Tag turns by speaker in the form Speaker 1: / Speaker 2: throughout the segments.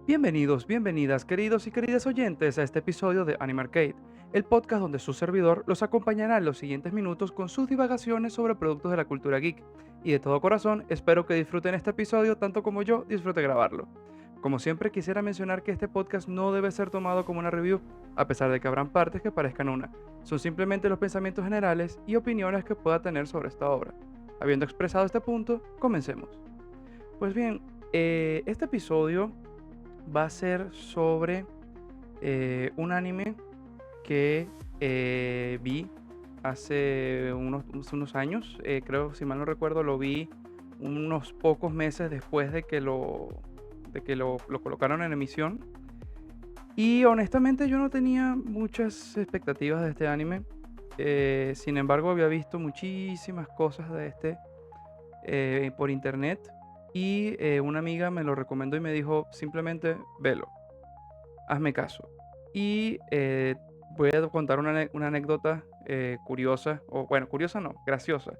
Speaker 1: Bienvenidos, bienvenidas, queridos y queridas oyentes a este episodio de Anime Arcade, el podcast donde su servidor los acompañará en los siguientes minutos con sus divagaciones sobre productos de la cultura geek. Y de todo corazón, espero que disfruten este episodio tanto como yo disfrute grabarlo. Como siempre, quisiera mencionar que este podcast no debe ser tomado como una review, a pesar de que habrán partes que parezcan una. Son simplemente los pensamientos generales y opiniones que pueda tener sobre esta obra. Habiendo expresado este punto, comencemos. Pues bien, este episodio va a ser sobre un anime que vi hace unos años. Creo, si mal no recuerdo, lo vi unos pocos meses después de que lo colocaron en emisión. Y honestamente yo no tenía muchas expectativas de este anime. Sin embargo, había visto muchísimas cosas de este por internet. Y una amiga me lo recomendó y me dijo, simplemente velo, hazme caso. Y voy a contar una anécdota curiosa, o bueno, curiosa no, graciosa,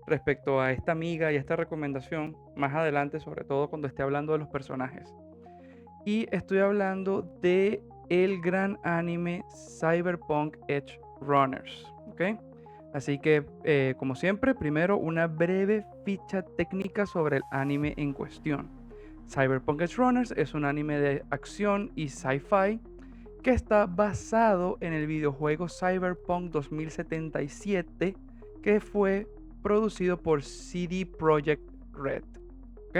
Speaker 1: respecto a esta amiga y a esta recomendación, más adelante, sobre todo cuando esté hablando de los personajes. Y estoy hablando de el gran anime Cyberpunk Edge Runners, ¿ok? Así que, como siempre, primero una breve ficha técnica sobre el anime en cuestión. Cyberpunk Edge Runners es un anime de acción y sci-fi que está basado en el videojuego Cyberpunk 2077 que fue producido por CD Projekt Red. ¿Ok?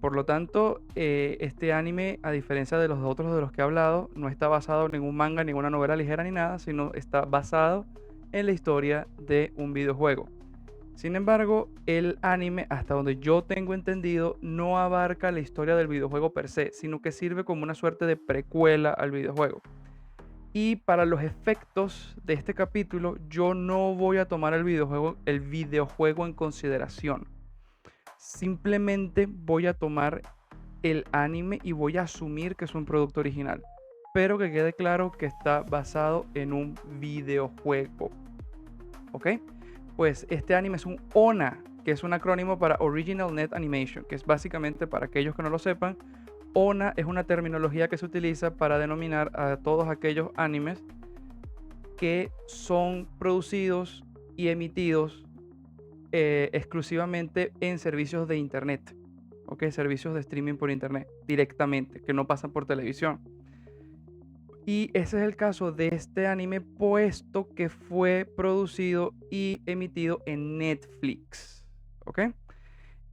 Speaker 1: Por lo tanto, este anime, a diferencia de los otros de los que he hablado, no está basado en ningún manga, ninguna novela ligera ni nada, sino está basado en la historia de un videojuego. Sin embargo, el anime, hasta donde yo tengo entendido, no abarca la historia del videojuego per se, sino que sirve como una suerte de precuela al videojuego. Y para los efectos de este capítulo, yo no voy a tomar el videojuego en consideración. Simplemente voy a tomar el anime y voy a asumir que es un producto original, pero que quede claro que está basado en un videojuego. ¿Ok? Pues este anime es un ONA, que es un acrónimo para Original Net Animation, que es básicamente, para aquellos que no lo sepan, ONA es una terminología que se utiliza para denominar a todos aquellos animes que son producidos y emitidos exclusivamente en servicios de internet, ¿ok? Servicios de streaming por internet directamente, que no pasan por televisión. Y ese es el caso de este anime, puesto que fue producido y emitido en Netflix, ¿ok?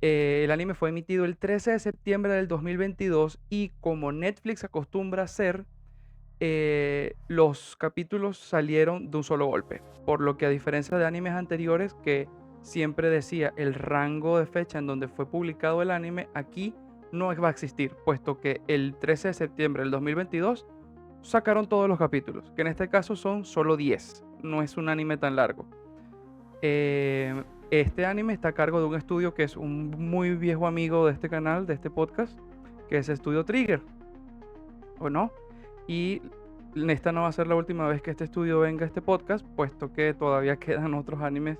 Speaker 1: El anime fue emitido el 13 de septiembre del 2022 y como Netflix acostumbra hacer, los capítulos salieron de un solo golpe, por lo que a diferencia de animes anteriores que siempre decía el rango de fecha en donde fue publicado el anime, aquí no va a existir, puesto que el 13 de septiembre del 2022 sacaron todos los capítulos, que en este caso son solo 10, no es un anime tan largo. Este anime está a cargo de un estudio que es un muy viejo amigo de este canal, de este podcast, que es Estudio Trigger, ¿o no? Y esta no va a ser la última vez que este estudio venga a este podcast, puesto que todavía quedan otros animes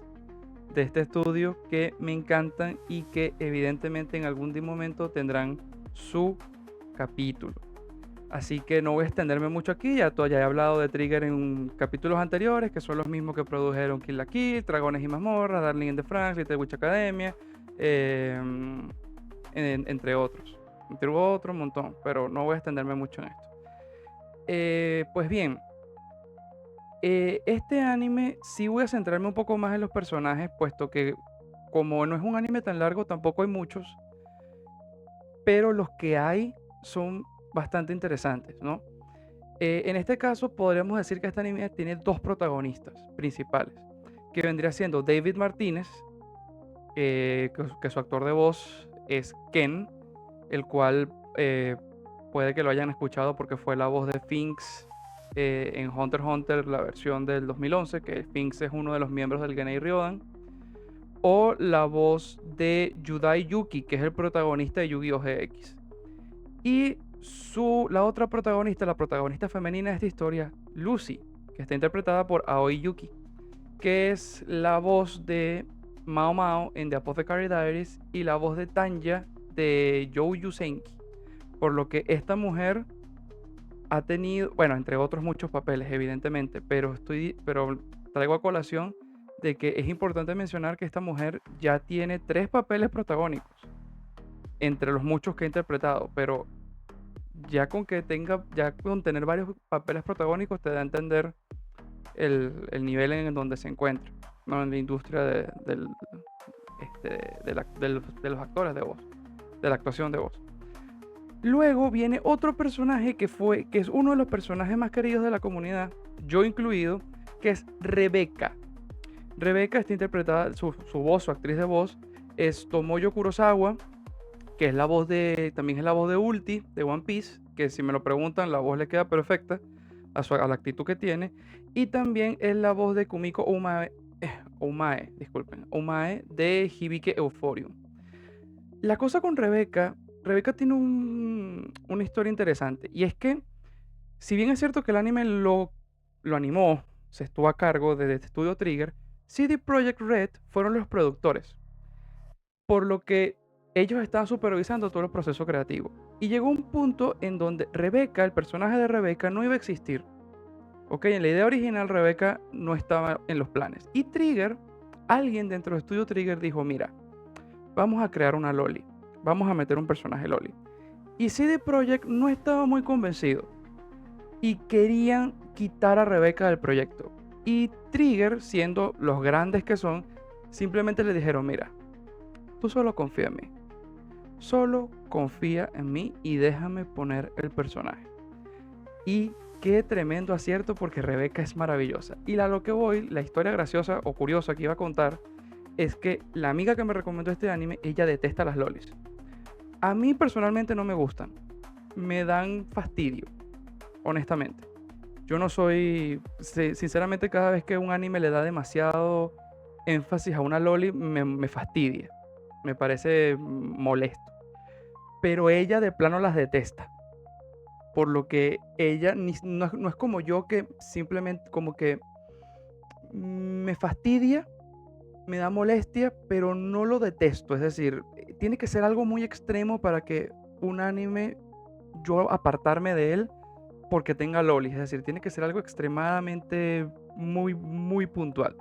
Speaker 1: de este estudio que me encantan y que evidentemente en algún momento tendrán su capítulo. Así que no voy a extenderme mucho aquí, ya he hablado de Trigger en capítulos anteriores, que son los mismos que produjeron Kill la Kill, Dragones y Mazmorras, Darling in the Franxx, Little Witch Academia, entre otros. Entre otro un montón, pero no voy a extenderme mucho en esto. Pues bien, este anime sí voy a centrarme un poco más en los personajes, puesto que como no es un anime tan largo, tampoco hay muchos, pero los que hay son bastante interesantes, ¿no? En este caso podríamos decir que este anime tiene dos protagonistas principales, que vendría siendo David Martínez, que su actor de voz es Ken, el cual puede que lo hayan escuchado porque fue la voz de Finks en Hunter x Hunter, la versión del 2011, que Finks es uno de los miembros del Genei Ryodan, o la voz de Yudai Yuki, que es el protagonista de Yu-Gi-Oh! GX. Y La otra protagonista, la protagonista femenina de esta historia, Lucy, que está interpretada por Aoi Yuki, que es la voz de Mao Mao en The Apothecary Diaries y la voz de Tanya de Jou Yusenki. Por lo que esta mujer ha tenido, bueno, entre otros muchos papeles, evidentemente, pero traigo a colación de que es importante mencionar que esta mujer ya tiene 3 papeles protagónicos, entre los muchos que ha interpretado, pero ya con tener varios papeles protagónicos te da a entender el nivel en donde se encuentra, ¿no? En la industria de los actores de voz, de la actuación de voz. Luego viene otro personaje que es uno de los personajes más queridos de la comunidad, yo incluido, que es Rebeca. Rebeca está interpretada, su voz, su actriz de voz, es Tomoyo Kurosawa, que también es la voz de Ulti, de One Piece, que si me lo preguntan, la voz le queda perfecta a la actitud que tiene. Y también es la voz de Kumiko Umae de Hibike Euphorium. La cosa con Rebeca tiene una historia interesante, y es que, si bien es cierto que el anime lo animó, se estuvo a cargo de Studio Trigger, CD Projekt Red fueron los productores, por lo que ellos estaban supervisando todo el proceso creativo. Y llegó un punto en donde Rebeca, el personaje de Rebeca, no iba a existir. Ok, en la idea original Rebeca no estaba en los planes. Y Trigger, alguien dentro de Studio Trigger dijo, mira, vamos a crear una Loli. Vamos a meter un personaje Loli. Y CD Projekt no estaba muy convencido. Y querían quitar a Rebeca del proyecto. Y Trigger, siendo los grandes que son, simplemente le dijeron, mira, tú solo confía en mí. Solo confía en mí y déjame poner el personaje. Y qué tremendo acierto, porque Rebeca es maravillosa. Y a lo que voy, la historia graciosa o curiosa que iba a contar, es que la amiga que me recomendó este anime, ella detesta las lolis. A mí personalmente no me gustan. Me dan fastidio, honestamente. Yo no soy, sinceramente, cada vez que un anime le da demasiado énfasis a una loli, me fastidia. Me parece molesto. Pero ella de plano las detesta. Por lo que ella no es como yo, que simplemente como que me fastidia, me da molestia, pero no lo detesto. Es decir, tiene que ser algo muy extremo para que un anime, yo apartarme de él porque tenga lolis. Es decir, tiene que ser algo extremadamente muy, muy puntual.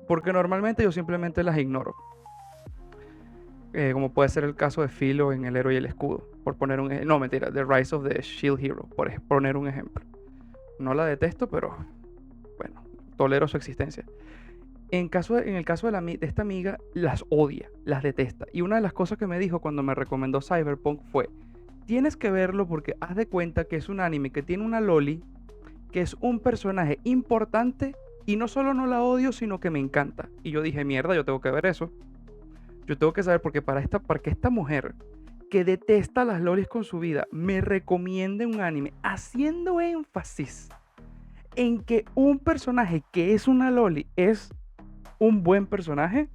Speaker 1: Porque normalmente yo simplemente las ignoro. Como puede ser el caso de Philo en El Héroe y el Escudo, por poner un ejemplo. No, mentira, The Rise of the Shield Hero, por poner un ejemplo. No la detesto, pero bueno, tolero su existencia. En el caso de esta amiga, las odia, las detesta. Y una de las cosas que me dijo cuando me recomendó Cyberpunk fue, tienes que verlo porque haz de cuenta que es un anime que tiene una loli, que es un personaje importante, y no solo no la odio, sino que me encanta. Y yo dije, mierda, yo tengo que ver eso. Yo tengo que saber, porque para que esta mujer que detesta las lolis con su vida me recomiende un anime haciendo énfasis en que un personaje que es una loli es un buen personaje,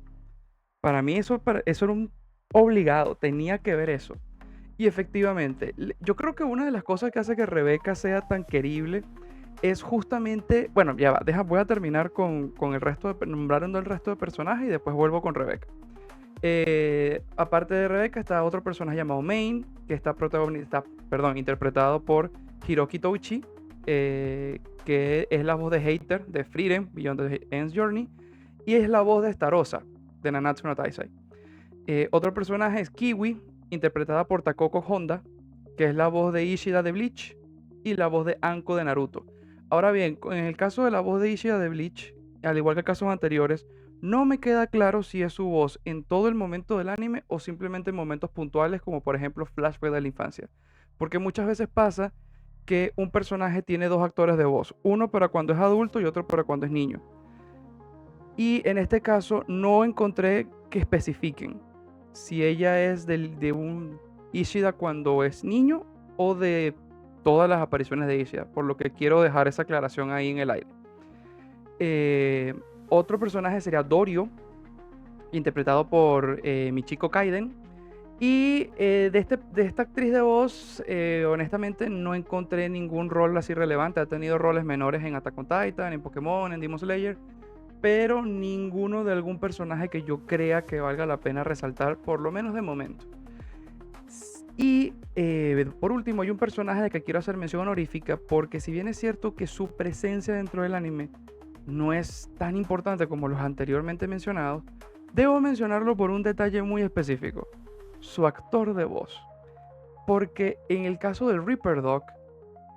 Speaker 1: para mí eso era un obligado, tenía que ver eso. Y efectivamente, yo creo que una de las cosas que hace que Rebeca sea tan querible es justamente, bueno, ya va, voy a terminar con el resto nombrando el resto de personajes y después vuelvo con Rebeca. Aparte de Rebeca está otro personaje llamado Main, que está interpretado por Hiroki Touchi, que es la voz de Hater de Frieren, Beyond the End's Journey, y es la voz de Starosa de Nanatsu no Taizai. Otro personaje es Kiwi, interpretada por Takoko Honda, que es la voz de Ishida de Bleach y la voz de Anko de Naruto. Ahora bien, en el caso de la voz de Ishida de Bleach, al igual que casos anteriores, no me queda claro si es su voz en todo el momento del anime o simplemente en momentos puntuales, como por ejemplo flashback de la infancia. Porque muchas veces pasa que un personaje tiene 2 actores de voz, uno para cuando es adulto y otro para cuando es niño. Y en este caso no encontré que especifiquen si ella es de un Ishida cuando es niño o de todas las apariciones de Ishida, por lo que quiero dejar esa aclaración ahí en el aire. Otro personaje sería Dorio, interpretado por Michiko Kaiden, Y de esta actriz de voz, honestamente no encontré ningún rol así relevante. Ha tenido roles menores en Attack on Titan, en Pokémon, en Demon Slayer, pero ninguno de algún personaje que yo crea que valga la pena resaltar, por lo menos de momento. Y por último, hay un personaje de que quiero hacer mención honorífica, porque si bien es cierto que su presencia dentro del anime no es tan importante como los anteriormente mencionados, debo mencionarlo por un detalle muy específico: su actor de voz. Porque en el caso del Reaper Doc,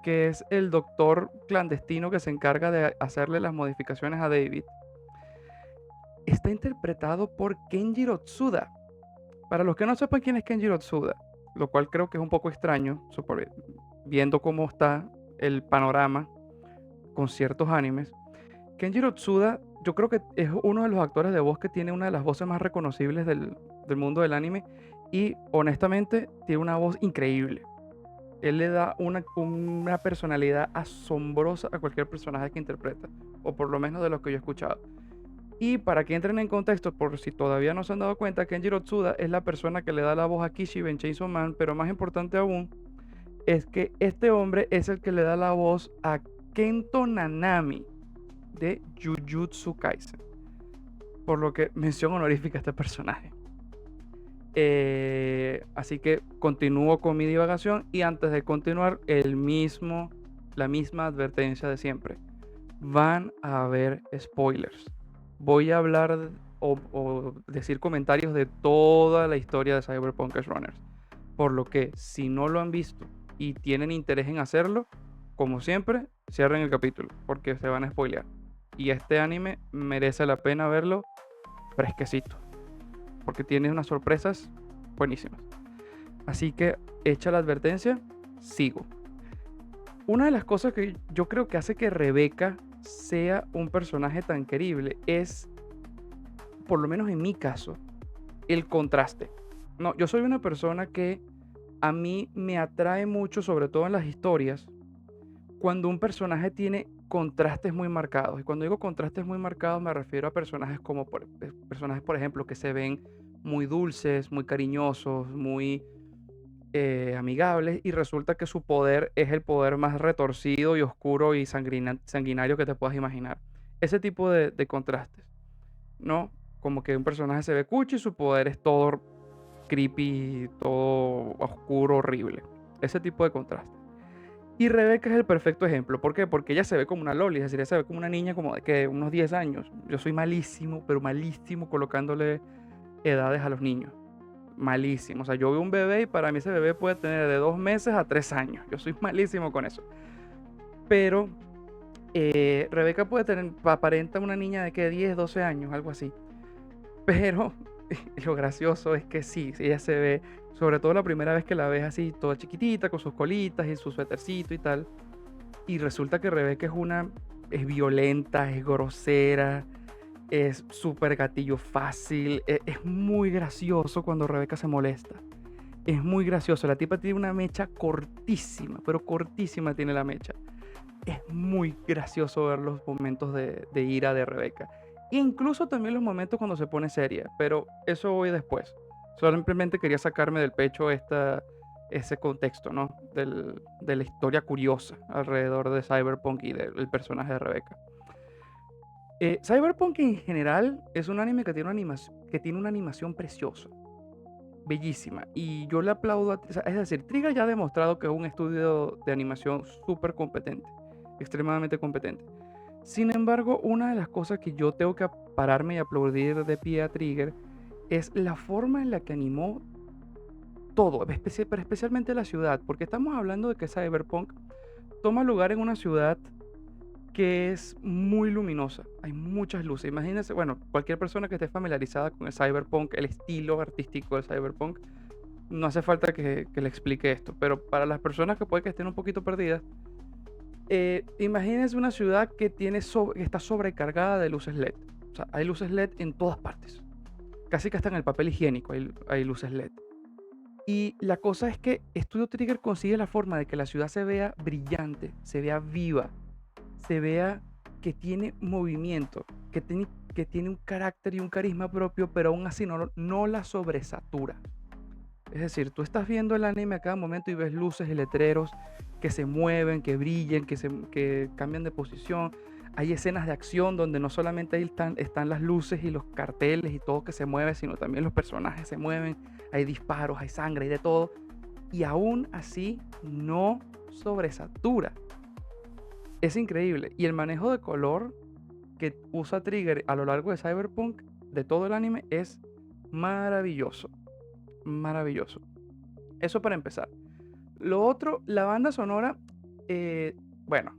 Speaker 1: que es el doctor clandestino que se encarga de hacerle las modificaciones a David, está interpretado por Kenjiro Tsuda. Para los que no sepan quién es Kenjiro Tsuda, lo cual creo que es un poco extraño, viendo cómo está el panorama con ciertos animes, Kenjiro Tsuda yo creo que es uno de los actores de voz que tiene una de las voces más reconocibles del mundo del anime, y honestamente tiene una voz increíble. Él le da una personalidad asombrosa a cualquier personaje que interpreta, o por lo menos de los que yo he escuchado. Y para que entren en contexto, por si todavía no se han dado cuenta, Kenjiro Tsuda es la persona que le da la voz a Kishibe en Chainsaw Man, pero más importante aún es que este hombre es el que le da la voz a Kento Nanami de Jujutsu Kaisen. Por lo que mención honorífica a este personaje. Así que continúo con mi divagación, y antes de continuar, la misma advertencia de siempre: van a haber spoilers. Voy a hablar o decir comentarios de toda la historia de Cyberpunk Edge Runners, por lo que si no lo han visto y tienen interés en hacerlo, como siempre, cierren el capítulo porque se van a spoilear. Y este anime merece la pena verlo fresquecito, porque tiene unas sorpresas buenísimas. Así que, hecha la advertencia, sigo. Una de las cosas que yo creo que hace que Rebeca sea un personaje tan querible es, por lo menos en mi caso, el contraste. No, yo soy una persona que a mí me atrae mucho, sobre todo en las historias, cuando un personaje tiene contrastes muy marcados. Y cuando digo contrastes muy marcados me refiero a personajes como personajes, por ejemplo, que se ven muy dulces, muy cariñosos, muy amigables, y resulta que su poder es el poder más retorcido y oscuro y sanguinario que te puedas imaginar. Ese tipo de contrastes, ¿no? Como que un personaje se ve cuchi y su poder es todo creepy, todo oscuro, horrible. Ese tipo de contrastes. Y Rebeca es el perfecto ejemplo. ¿Por qué? Porque ella se ve como una loli, es decir, ella se ve como una niña como de que unos 10 años. Yo soy malísimo, pero malísimo colocándole edades a los niños. Malísimo. O sea, yo veo un bebé y para mí ese bebé puede tener de 2 meses a 3 años. Yo soy malísimo con eso. Pero Rebeca puede tener, aparenta una niña de que 10, 12 años, algo así. Pero lo gracioso es que sí, ella se ve, sobre todo la primera vez que la ves así, toda chiquitita, con sus colitas y su suétercito y tal. Y resulta que Rebeca es violenta, es grosera, es súper gatillo fácil. Es muy gracioso cuando Rebeca se molesta. Es muy gracioso. La tipa tiene una mecha cortísima, pero cortísima tiene la mecha. Es muy gracioso ver los momentos de ira de Rebeca. E incluso también los momentos cuando se pone seria, pero eso voy después. Simplemente quería sacarme del pecho ese contexto, ¿no? De la historia curiosa alrededor de Cyberpunk y del personaje de Rebeca. Cyberpunk en general es un anime que tiene una animación preciosa, bellísima, y yo le aplaudo es decir, Trigger ya ha demostrado que es un estudio de animación súper competente, extremadamente competente. Sin embargo, una de las cosas que yo tengo que pararme y aplaudir de pie a Trigger es la forma en la que animó todo, pero especialmente la ciudad, porque estamos hablando de que Cyberpunk toma lugar en una ciudad que es muy luminosa, hay muchas luces. Imagínense, bueno, cualquier persona que esté familiarizada con el Cyberpunk, el estilo artístico del Cyberpunk, no hace falta que le explique esto, pero para las personas que puede que estén un poquito perdidas, imagínense una ciudad que está sobrecargada de luces LED. O sea, hay luces LED en todas partes. Casi que hasta en el papel higiénico hay luces LED. Y la cosa es que Studio Trigger consigue la forma de que la ciudad se vea brillante, se vea viva, se vea que tiene movimiento, que tiene un carácter y un carisma propio, pero aún así no la sobresatura. Es decir, tú estás viendo el anime a cada momento y ves luces y letreros que se mueven, que brillan, que cambian de posición. Hay escenas de acción donde no solamente ahí están las luces y los carteles y todo que se mueve, sino también los personajes se mueven. Hay disparos, hay sangre, hay de todo. Y aún así no sobresatura. Es increíble. Y el manejo de color que usa Trigger a lo largo de Cyberpunk, de todo el anime, es maravilloso. Maravilloso. Eso para empezar. Lo otro, la banda sonora, bueno,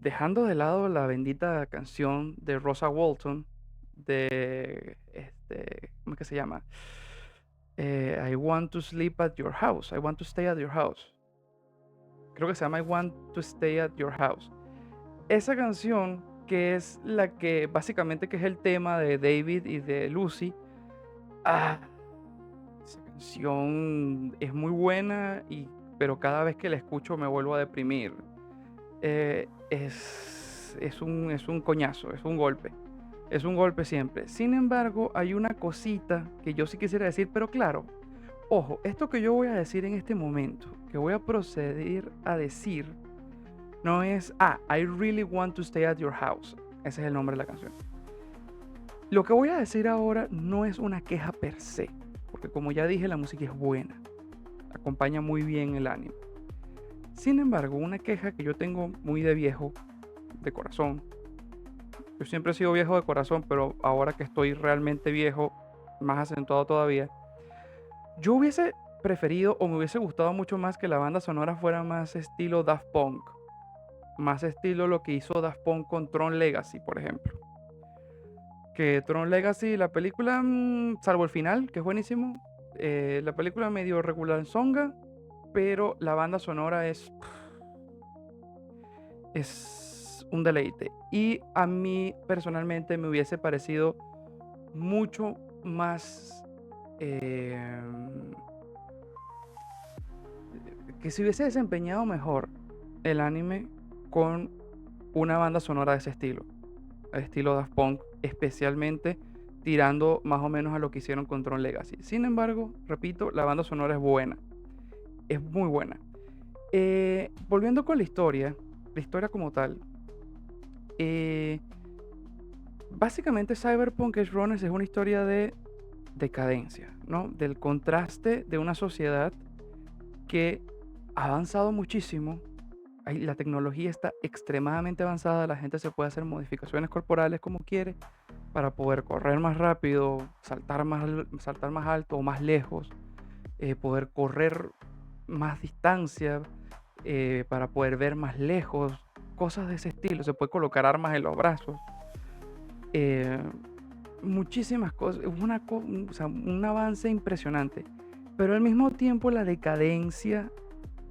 Speaker 1: dejando de lado la bendita canción de Rosa Walton, de, ¿cómo es que se llama? I want to sleep at your house, I want to stay at your house. Creo que se llama I want to stay at your house. Esa canción, que es la que básicamente que es el tema de David y de Lucy, ah, esa canción es muy buena, pero cada vez que la escucho me vuelvo a deprimir. Es un coñazo, es un golpe. Es un golpe siempre. Sin embargo, hay una cosita que yo sí quisiera decir, pero claro, ojo, esto que yo voy a decir en este momento, que voy a proceder a decir, no es, I really want to stay at your house. Ese es el nombre de la canción. Lo que voy a decir ahora no es una queja per se, porque como ya dije, la música es buena, acompaña muy bien el anime. Sin embargo, una queja que yo tengo muy de viejo, de corazón, yo siempre he sido viejo de corazón, pero ahora que estoy realmente viejo, más acentuado todavía, yo hubiese preferido o me hubiese gustado mucho más que la banda sonora fuera más estilo Daft Punk, más estilo lo que hizo Daft Punk con Tron Legacy, por ejemplo. Que Tron Legacy, la película, salvo el final, que es buenísimo, la película medio regular en songa, pero la banda sonora es un deleite. Y a mí personalmente me hubiese parecido mucho más que se hubiese desempeñado mejor el anime con una banda sonora de ese estilo Daft Punk, especialmente tirando más o menos a lo que hicieron con Tron Legacy. Sin embargo, repito, la banda sonora es buena, es muy buena. Volviendo con la historia como tal, básicamente Cyberpunk Edge Runners es una historia de decadencia, ¿no? Del contraste de una sociedad que ha avanzado muchísimo. La tecnología está extremadamente avanzada, la gente se puede hacer modificaciones corporales como quiere para poder correr más rápido, saltar más alto o más lejos, poder correr más distancia, para poder ver más lejos, cosas de ese estilo. Se puede colocar armas en los brazos. eh, Muchísimas cosas, o sea, un avance impresionante, pero al mismo tiempo la decadencia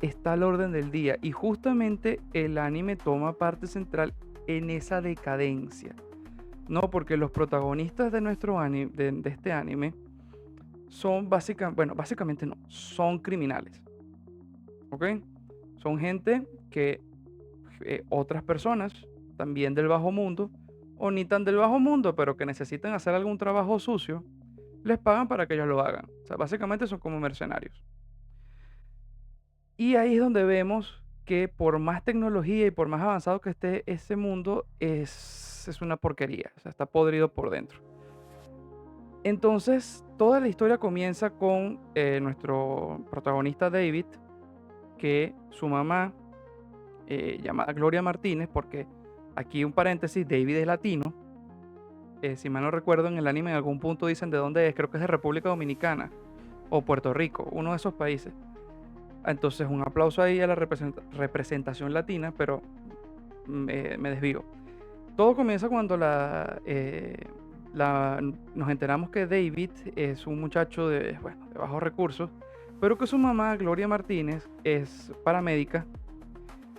Speaker 1: está al orden del día y justamente el anime toma parte central en esa decadencia, ¿no? Porque los protagonistas de nuestro anime, de este anime, son básicamente no, son criminales, ¿ok? Son gente que otras personas, también del bajo mundo, o ni tan del bajo mundo, pero que necesitan hacer algún trabajo sucio, les pagan para que ellos lo hagan. O sea, básicamente son como mercenarios. Y ahí es donde vemos que por más tecnología y por más avanzado que esté ese mundo, es una porquería. O sea, está podrido por dentro. Entonces, toda la historia comienza con nuestro protagonista David, que su mamá, llamada Gloria Martínez, porque aquí un paréntesis, David es latino. Si mal no recuerdo, en el anime en algún punto dicen de dónde es, creo que es de República Dominicana o Puerto Rico, uno de esos países. Entonces, un aplauso ahí a la representación latina, pero me desvío. Todo comienza cuando nos enteramos que David es un muchacho de bajos recursos, pero que su mamá, Gloria Martínez, es paramédica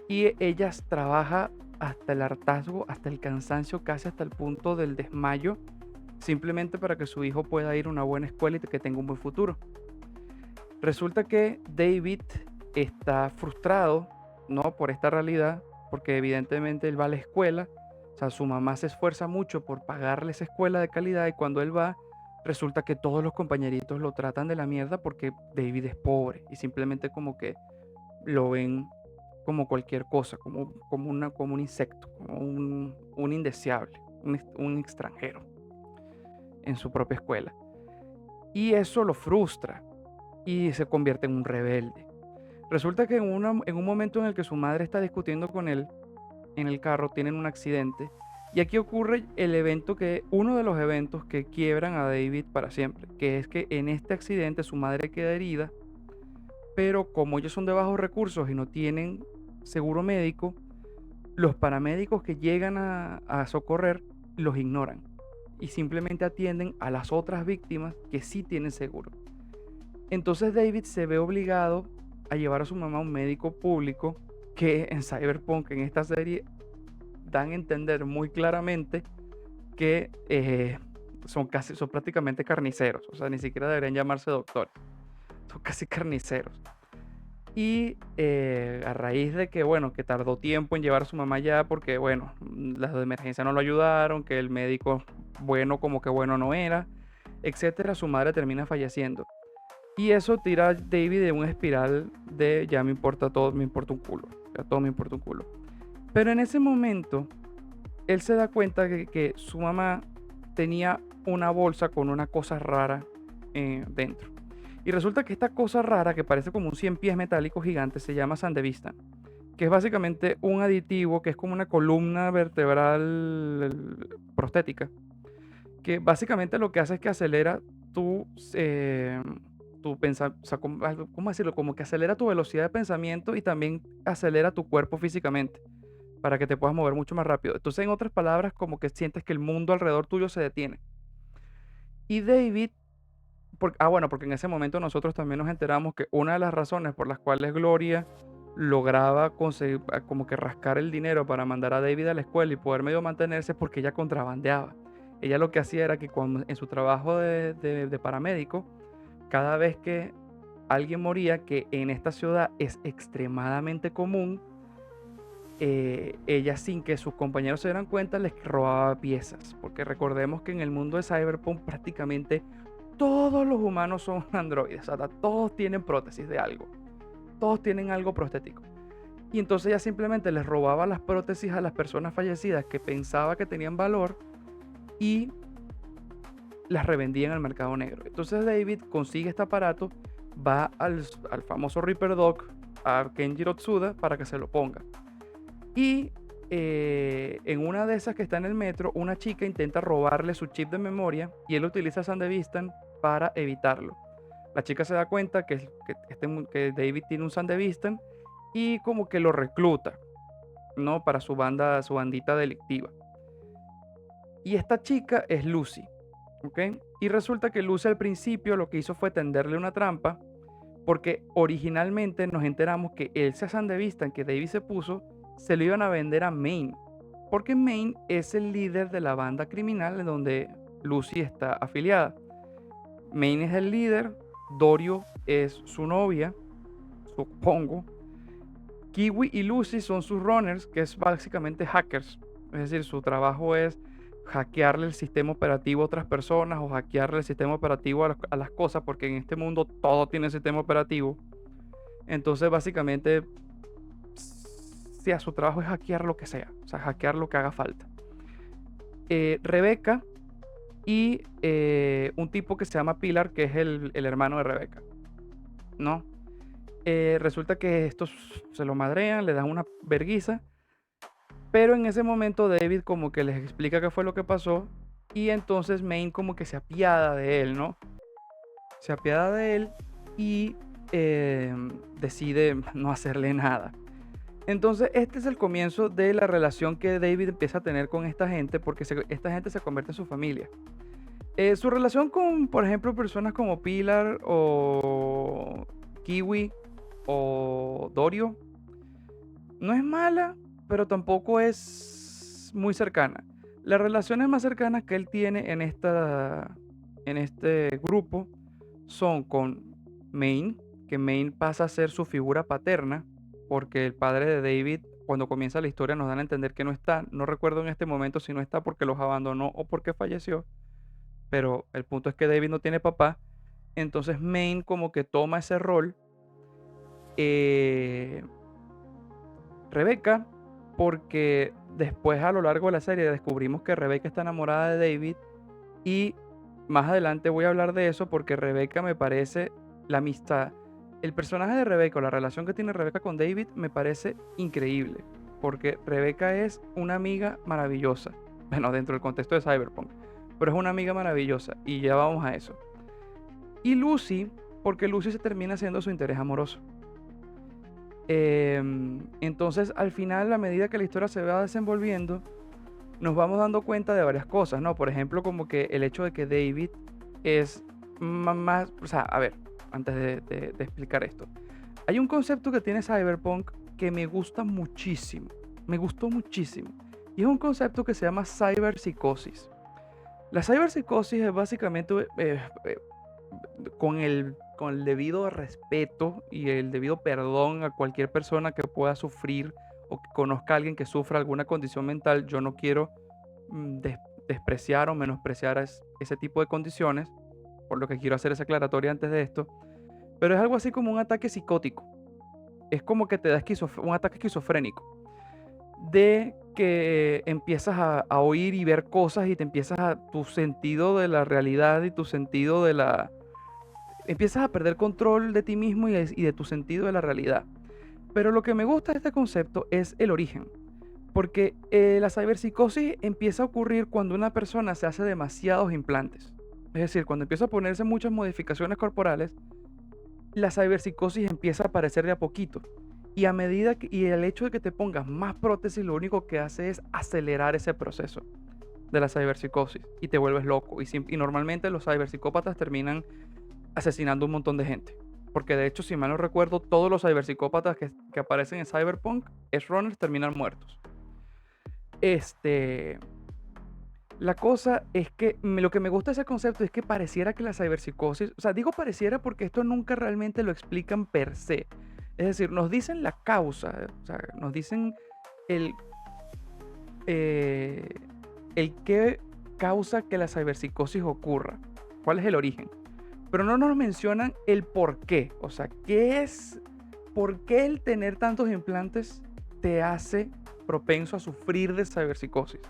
Speaker 1: y ella trabaja hasta el hartazgo, hasta el cansancio, casi hasta el punto del desmayo, simplemente para que su hijo pueda ir a una buena escuela y que tenga un buen futuro. Resulta que David está frustrado, ¿no? Por esta realidad, porque evidentemente él va a la escuela, o sea, su mamá se esfuerza mucho por pagarle esa escuela de calidad y cuando él va, resulta que todos los compañeritos lo tratan de la mierda porque David es pobre y simplemente como que lo ven como cualquier cosa, como un insecto, como un indeseable, un extranjero en su propia escuela. Y eso lo frustra y se convierte en un rebelde. Resulta que en un momento en el que su madre está discutiendo con él en el carro, tienen un accidente. Y aquí ocurre uno de los eventos que quiebran a David para siempre, que es que en este accidente su madre queda herida, pero como ellos son de bajos recursos y no tienen seguro médico, los paramédicos que llegan a socorrer los ignoran y simplemente atienden a las otras víctimas que sí tienen seguro. Entonces David se ve obligado a llevar a su mamá a un médico público que en Cyberpunk, en esta serie, dan a entender muy claramente que son prácticamente carniceros, o sea, ni siquiera deberían llamarse doctores, son casi carniceros. Y a raíz de que, bueno, que tardó tiempo en llevar a su mamá allá porque, bueno, las de emergencia no lo ayudaron, que el médico bueno como que bueno no era, etcétera, su madre termina falleciendo. Y eso tira a David de una espiral de ya me importa todo, me importa un culo, ya todo me importa un culo. Pero en ese momento, él se da cuenta que su mamá tenía una bolsa con una cosa rara dentro. Y resulta que esta cosa rara, que parece como un 100 pies metálico gigante, se llama Sandevistan, que es básicamente un aditivo que es como una columna vertebral prostética, que básicamente lo que hace es que acelera tu pensamiento, o sea, ¿cómo decirlo? Como que acelera tu velocidad de pensamiento y también acelera tu cuerpo físicamente para que te puedas mover mucho más rápido. Entonces, en otras palabras, como que sientes que el mundo alrededor tuyo se detiene. Y David, bueno, porque en ese momento nosotros también nos enteramos que una de las razones por las cuales Gloria lograba conseguir como que rascar el dinero para mandar a David a la escuela y poder medio mantenerse es porque ella contrabandeaba. Ella lo que hacía era que en su trabajo de paramédico, cada vez que alguien moría, que en esta ciudad es extremadamente común, ella, sin que sus compañeros se dieran cuenta, les robaba piezas, porque recordemos que en el mundo de Cyberpunk prácticamente todos los humanos son androides, o sea, todos tienen prótesis de algo, todos tienen algo prostético. Y entonces ella simplemente les robaba las prótesis a las personas fallecidas que pensaba que tenían valor y las revendía en el mercado negro. Entonces David consigue este aparato, va al famoso Reaper Doc, a Kenjiro Tsuda, para que se lo ponga. Y en una de esas que está en el metro, una chica intenta robarle su chip de memoria y él utiliza Sandevistan para evitarlo. La chica se da cuenta que David tiene un Sandevistan y como que lo recluta, ¿no? Para su bandita delictiva. Y esta chica es Lucy, ¿ok? Y resulta que Lucy al principio lo que hizo fue tenderle una trampa, porque originalmente nos enteramos que ese Sandevistan que David se puso se lo iban a vender a Maine, porque Maine es el líder de la banda criminal en donde Lucy está afiliada. Maine es el líder, Dorio es su novia, supongo. Kiwi y Lucy son sus runners, que es básicamente hackers. Es decir, su trabajo es hackearle el sistema operativo a otras personas o hackearle el sistema operativo a las cosas, porque en este mundo todo tiene sistema operativo. Entonces, básicamente, si a su trabajo es hackear lo que sea, o sea, hackear lo que haga falta. Rebeca y un tipo que se llama Pilar, que es el hermano de Rebeca, ¿no? Resulta que estos se lo madrean, le dan una verguiza, pero en ese momento David como que les explica qué fue lo que pasó y entonces Maine como que se apiada de él, ¿no? Se apiada de él y decide no hacerle nada. Entonces este es el comienzo de la relación que David empieza a tener con esta gente, porque esta gente se convierte en su familia. Su relación con, por ejemplo, personas como Pilar o Kiwi o Dorio no es mala, pero tampoco es muy cercana. Las relaciones más cercanas que él tiene en este grupo son con Maine, que Maine pasa a ser su figura paterna, porque el padre de David, cuando comienza la historia, nos dan a entender que no está. No recuerdo en este momento si no está porque los abandonó o porque falleció, pero el punto es que David no tiene papá, entonces Maine como que toma ese rol. eh, Rebecca, porque después a lo largo de la serie descubrimos que Rebecca está enamorada de David y más adelante voy a hablar de eso porque Rebecca me parece la amistad. El personaje de Rebecca o la relación que tiene Rebecca con David me parece increíble porque Rebecca es una amiga maravillosa. Bueno, dentro del contexto de Cyberpunk, pero es una amiga maravillosa y ya vamos a eso. Y Lucy, porque Lucy se termina siendo su interés amoroso. Entonces, al final, a medida que la historia se va desenvolviendo, nos vamos dando cuenta de varias cosas, ¿no? Por ejemplo, como que el hecho de que David es más, o sea, a ver, antes de explicar esto, hay un concepto que tiene Cyberpunk que me gusta muchísimo, me gustó muchísimo, y es un concepto que se llama cyberpsicosis. La cyberpsicosis es básicamente con el debido respeto y el debido perdón a cualquier persona que pueda sufrir o que conozca a alguien que sufra alguna condición mental. Yo no quiero despreciar o menospreciar ese tipo de condiciones, por lo que quiero hacer esa aclaratoria antes de esto, pero es algo así como un ataque psicótico. Es como que te da un ataque esquizofrénico, de que empiezas a oír y ver cosas y te empiezas tu sentido de la realidad y tu sentido de la empiezas a perder control de ti mismo y de tu sentido de la realidad. Pero lo que me gusta de este concepto es el origen, porque la ciberpsicosis empieza a ocurrir cuando una persona se hace demasiados implantes. Es decir, cuando empieza a ponerse muchas modificaciones corporales, la ciberpsicosis empieza a aparecer de a poquito. Y a medida y el hecho de que te pongas más prótesis, lo único que hace es acelerar ese proceso de la ciberpsicosis y te vuelves loco. Y normalmente los ciberpsicópatas terminan asesinando un montón de gente. Porque de hecho, si mal no recuerdo, todos los ciberpsicópatas que aparecen en Cyberpunk, Edge Runners, terminan muertos. La cosa es que lo que me gusta de ese concepto es que pareciera que la ciberpsicosis, o sea, digo pareciera porque esto nunca realmente lo explican per se. Es decir, nos dicen la causa, o sea, nos dicen el, eh, el qué causa que la ciberpsicosis ocurra, cuál es el origen, pero no nos mencionan el por qué, o sea, por qué el tener tantos implantes te hace propenso a sufrir de ciberpsicosis.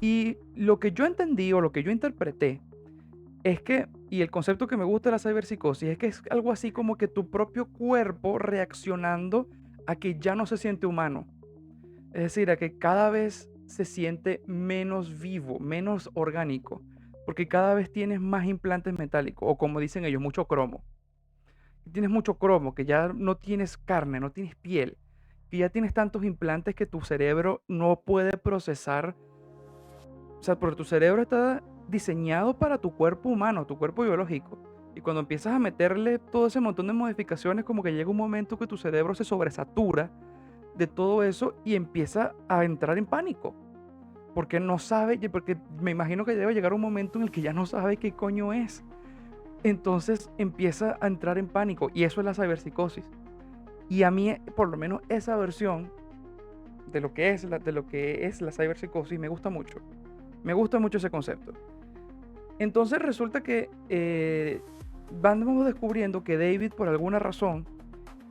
Speaker 1: Y lo que yo entendí o lo que yo interpreté es que, y el concepto que me gusta de la ciberpsicosis, es que es algo así como que tu propio cuerpo reaccionando a que ya no se siente humano. Es decir, a que cada vez se siente menos vivo, menos orgánico, porque cada vez tienes más implantes metálicos, o como dicen ellos, mucho cromo. Tienes mucho cromo, que ya no tienes carne, no tienes piel, que ya tienes tantos implantes que tu cerebro no puede procesar. O sea, porque tu cerebro está diseñado para tu cuerpo humano, tu cuerpo biológico. Y cuando empiezas a meterle todo ese montón de modificaciones, como que llega un momento que tu cerebro se sobresatura de todo eso y empieza a entrar en pánico. Porque no sabe, porque me imagino que debe llegar un momento en el que ya no sabe qué coño es. Entonces empieza a entrar en pánico y eso es la ciberpsicosis. Y a mí, por lo menos esa versión de lo que es la ciberpsicosis me gusta mucho. Me gusta mucho ese concepto. Entonces resulta que vamos descubriendo que David, por alguna razón,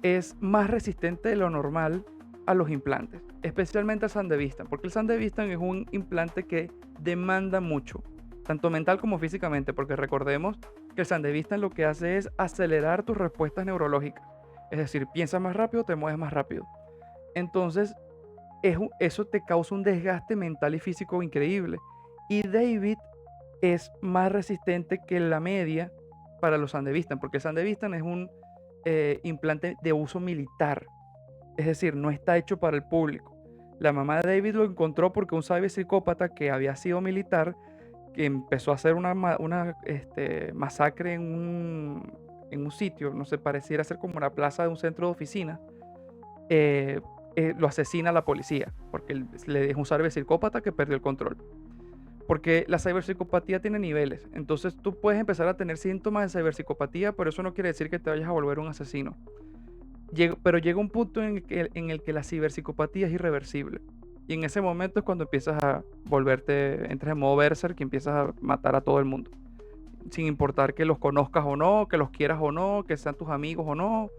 Speaker 1: es más resistente de lo normal a los implantes, especialmente al Sandevistan, porque el Sandevistan es un implante que demanda mucho, tanto mental como físicamente, porque recordemos que el Sandevistan lo que hace es acelerar tus respuestas neurológicas, es decir, piensas más rápido, te mueves más rápido. Entonces, eso te causa un desgaste mental y físico increíble. Y David es más resistente que la media para los Sandevistan, porque el Sandevistan es un implante de uso militar, es decir, no está hecho para el público. La mamá de David lo encontró porque un cyberpsicópata que había sido militar, que empezó a hacer una masacre en un sitio, no sé, pareciera ser como una plaza de un centro de oficina, lo asesina a la policía, porque le es un cyberpsicópata que perdió el control. Porque la ciberpsicopatía tiene niveles, entonces tú puedes empezar a tener síntomas de ciberpsicopatía, pero eso no quiere decir que te vayas a volver un asesino. Pero llega un punto en el que la ciberpsicopatía es irreversible. Y en ese momento es cuando empiezas a entras en modo berserk y empiezas a matar a todo el mundo. Sin importar que los conozcas o no, que los quieras o no, que sean tus amigos o no,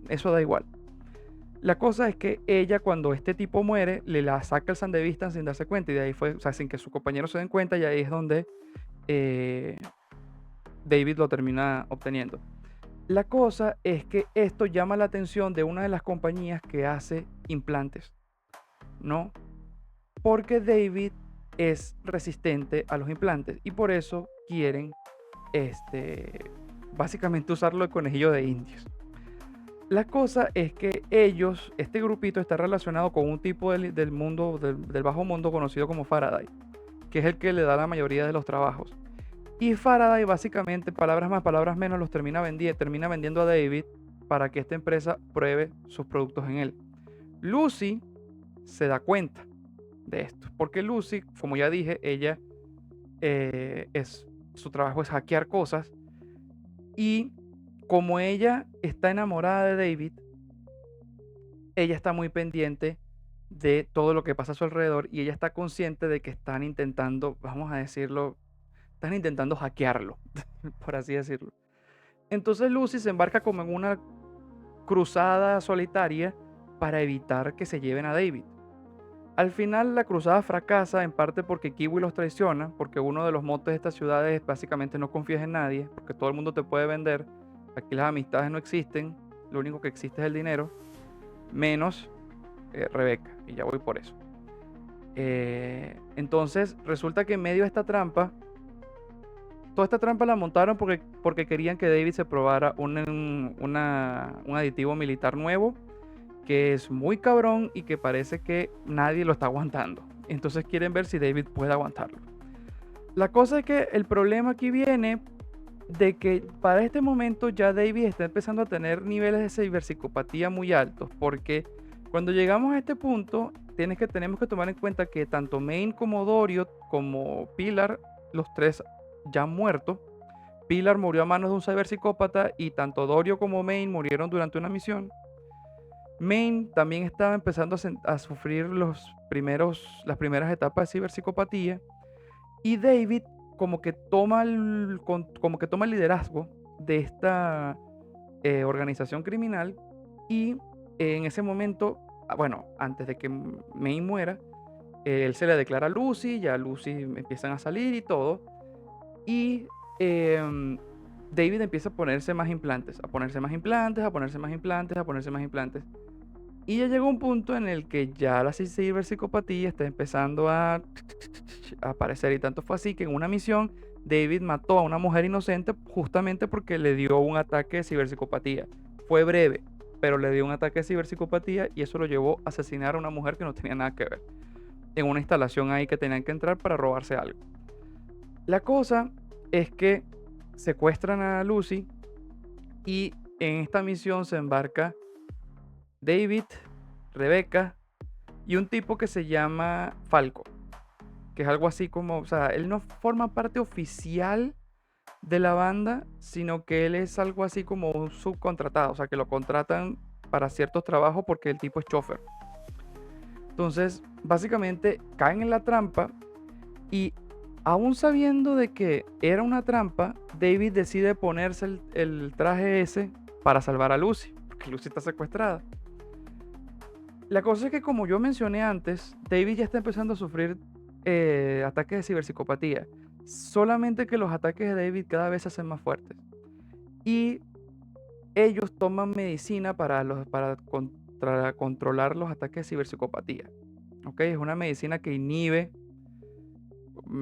Speaker 1: eso da igual. La cosa es que ella, cuando este tipo muere, le la saca el Sand de vista sin darse cuenta, y de ahí fue, o sea, sin que sus compañeros se den cuenta, y ahí es donde eh, David lo termina obteniendo. La cosa es que esto llama la atención de una de las compañías que hace implantes, ¿no? Porque David es resistente a los implantes y por eso quieren básicamente usarlo de conejillo de indios. La cosa es que este grupito está relacionado con un tipo del mundo, del bajo mundo conocido como Faraday, que es el que le da la mayoría de los trabajos. Y Faraday básicamente, palabras más, palabras menos, los termina vendiendo a David para que esta empresa pruebe sus productos en él. Lucy se da cuenta de esto, porque Lucy, como ya dije, ella su trabajo es hackear cosas, y como ella está enamorada de David, ella está muy pendiente de todo lo que pasa a su alrededor, y ella está consciente de que están intentando, vamos a decirlo, están intentando hackearlo, por así decirlo. Entonces Lucy se embarca como en una cruzada solitaria para evitar que se lleven a David. Al final la cruzada fracasa, en parte porque Kiwi los traiciona, porque uno de los motes de estas ciudades es básicamente no confíes en nadie, porque todo el mundo te puede vender. Aquí las amistades no existen, lo único que existe es el dinero, menos Rebeca, y ya voy por eso. Entonces resulta que en medio de esta trampa, toda esta trampa la montaron porque querían que David se probara un aditivo militar nuevo, que es muy cabrón y que parece que nadie lo está aguantando. Entonces quieren ver si David puede aguantarlo. La cosa es que el problema aquí viene de que para este momento ya David está empezando a tener niveles de ciberpsicopatía muy altos, porque cuando llegamos a este punto tenemos que tomar en cuenta que tanto Main como Dorio como Pilar, los tres ya han muerto. Pilar murió a manos de un ciberpsicópata y tanto Dorio como Main murieron durante una misión. Main también estaba empezando a sufrir las primeras etapas de ciberpsicopatía, y David como que toma el liderazgo de esta organización criminal, y en ese momento, bueno, antes de que Main muera, él se le declara a Lucy, ya Lucy empiezan a salir y todo, y David empieza a ponerse más implantes, a ponerse más implantes, a ponerse más implantes, a ponerse más implantes. Y ya llegó un punto en el que ya la ciberpsicopatía está empezando a aparecer, y tanto fue así que en una misión David mató a una mujer inocente justamente porque le dio un ataque de ciberpsicopatía. Fue breve, pero le dio un ataque de ciberpsicopatía y eso lo llevó a asesinar a una mujer que no tenía nada que ver, en una instalación ahí que tenían que entrar para robarse algo. La cosa es que secuestran a Lucy, y en esta misión se embarca David, Rebeca y un tipo que se llama Falco, que es algo así como, o sea, él no forma parte oficial de la banda, sino que él es algo así como un subcontratado, o sea, que lo contratan para ciertos trabajos porque el tipo es chofer. Entonces, básicamente caen en la trampa, y aún sabiendo de que era una trampa, David decide ponerse el traje ese para salvar a Lucy, porque Lucy está secuestrada. La cosa es que, como yo mencioné antes, David ya está empezando a sufrir ataques de ciberpsicopatía. Solamente que los ataques de David cada vez se hacen más fuertes. Y ellos toman medicina para controlar los ataques de ciberpsicopatía. ¿Okay? Es una medicina que inhibe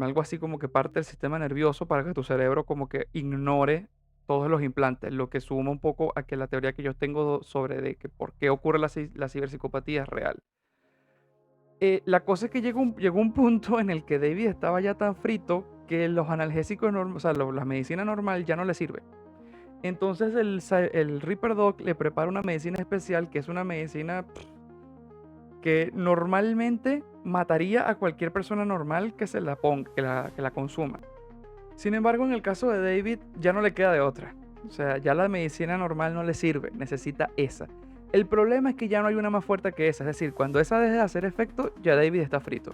Speaker 1: algo así como que parte del sistema nervioso para que tu cerebro como que ignore todos los implantes, lo que suma un poco a que la teoría que yo tengo sobre de que por qué ocurre la ciberpsicopatía es real. La cosa es que llegó un punto en el que David estaba ya tan frito que los analgésicos, o sea, la medicina normal ya no le sirve. Entonces el Reaper Doc le prepara una medicina especial, que es una medicina que normalmente mataría a cualquier persona normal que se la ponga, que la consuma. Sin embargo, en el caso de David ya no le queda de otra. O sea, ya la medicina normal no le sirve, necesita esa. El problema es que ya no hay una más fuerte que esa, es decir, cuando esa deje de hacer efecto, ya David está frito.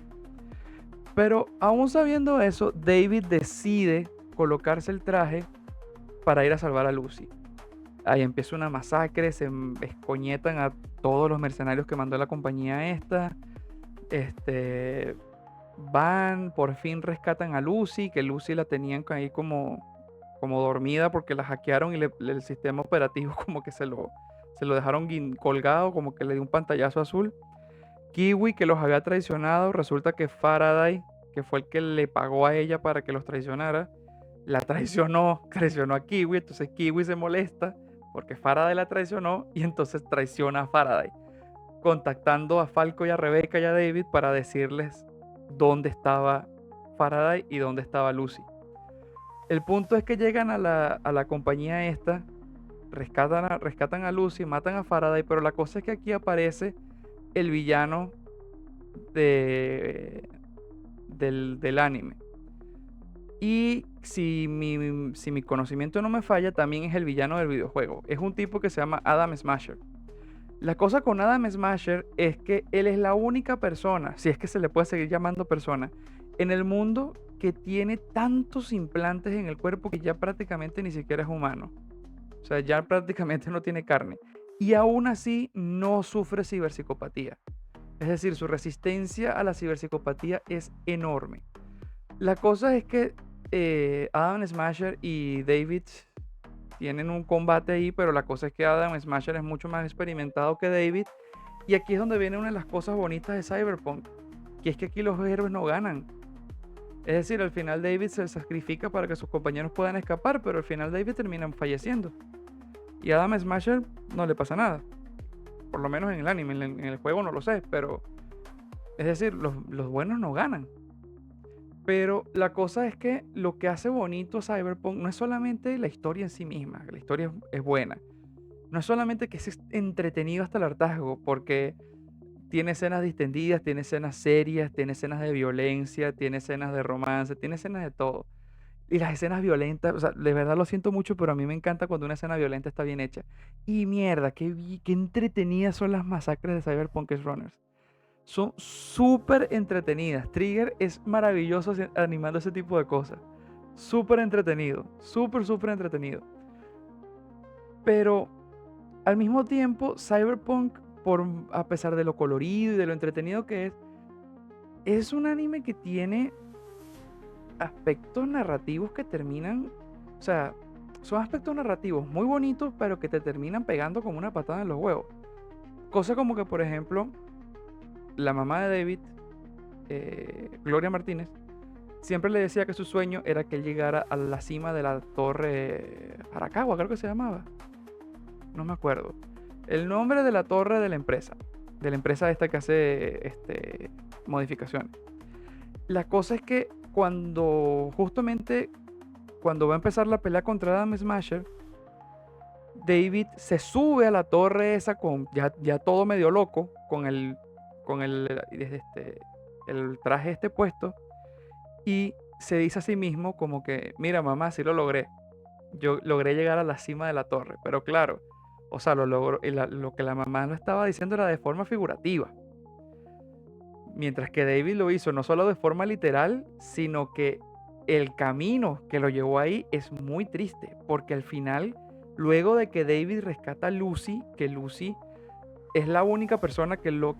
Speaker 1: Pero aún sabiendo eso, David decide colocarse el traje para ir a salvar a Lucy. Ahí empieza una masacre, se escoñetan a todos los mercenarios que mandó la compañía esta. Van, por fin rescatan a Lucy, que Lucy la tenían ahí como dormida porque la hackearon y el sistema operativo como que se lo dejaron colgado, como que le dio un pantallazo azul. Kiwi, que los había traicionado, resulta que Faraday, que fue el que le pagó a ella para que los traicionara, la traicionó a Kiwi, entonces Kiwi se molesta porque Faraday la traicionó y entonces traiciona a Faraday, contactando a Falco y a Rebecca y a David para decirles dónde estaba Faraday y dónde estaba Lucy. El punto es que llegan a la compañía esta, rescatan a Lucy, matan a Faraday, pero la cosa es que aquí aparece el villano del anime. Y si mi conocimiento no me falla, también es el villano del videojuego. Es un tipo que se llama Adam Smasher. La cosa con Adam Smasher es que él es la única persona, si es que se le puede seguir llamando persona, en el mundo que tiene tantos implantes en el cuerpo que ya prácticamente ni siquiera es humano. O sea, ya prácticamente no tiene carne. Y aún así no sufre ciberpsicopatía. Es decir, su resistencia a la ciberpsicopatía es enorme. La cosa es que Adam Smasher y David tienen un combate ahí, pero la cosa es que Adam Smasher es mucho más experimentado que David. Y aquí es donde viene una de las cosas bonitas de Cyberpunk, que es que aquí los héroes no ganan. Es decir, al final David se sacrifica para que sus compañeros puedan escapar, pero al final David termina falleciendo. Y a Adam Smasher no le pasa nada. Por lo menos en el anime, en el juego no lo sé, pero... Es decir, los buenos no ganan. Pero la cosa es que lo que hace bonito Cyberpunk no es solamente la historia en sí misma, que la historia es buena. No es solamente que es entretenido hasta el hartazgo, porque tiene escenas distendidas, tiene escenas serias, tiene escenas de violencia, tiene escenas de romance, tiene escenas de todo. Y las escenas violentas, o sea, de verdad lo siento mucho, pero a mí me encanta cuando una escena violenta está bien hecha. Y mierda, qué entretenidas son las masacres de Cyberpunk Edge Runners. Son súper entretenidas. Trigger es maravilloso animando ese tipo de cosas. Súper entretenido. Súper entretenido. Pero al mismo tiempo, Cyberpunk, a pesar de lo colorido y de lo entretenido que es un anime que tiene aspectos narrativos que terminan... O sea, son aspectos narrativos muy bonitos, pero que te terminan pegando como una patada en los huevos. Cosa como que, por ejemplo, la mamá de David, Gloria Martínez, siempre le decía que su sueño era que él llegara a la cima de la torre Arakawa, creo que se llamaba. No me acuerdo. El nombre de la torre de la empresa esta que hace modificaciones. La cosa es que justamente cuando va a empezar la pelea contra Adam Smasher, David se sube a la torre esa con ya todo medio loco, con el traje puesto, y se dice a sí mismo como que, mira mamá, sí lo logré. Yo logré llegar a la cima de la torre, pero claro, o sea, lo logró, y lo que la mamá lo estaba diciendo era de forma figurativa. Mientras que David lo hizo no solo de forma literal, sino que el camino que lo llevó ahí es muy triste, porque al final, luego de que David rescata a Lucy, que Lucy es la única persona o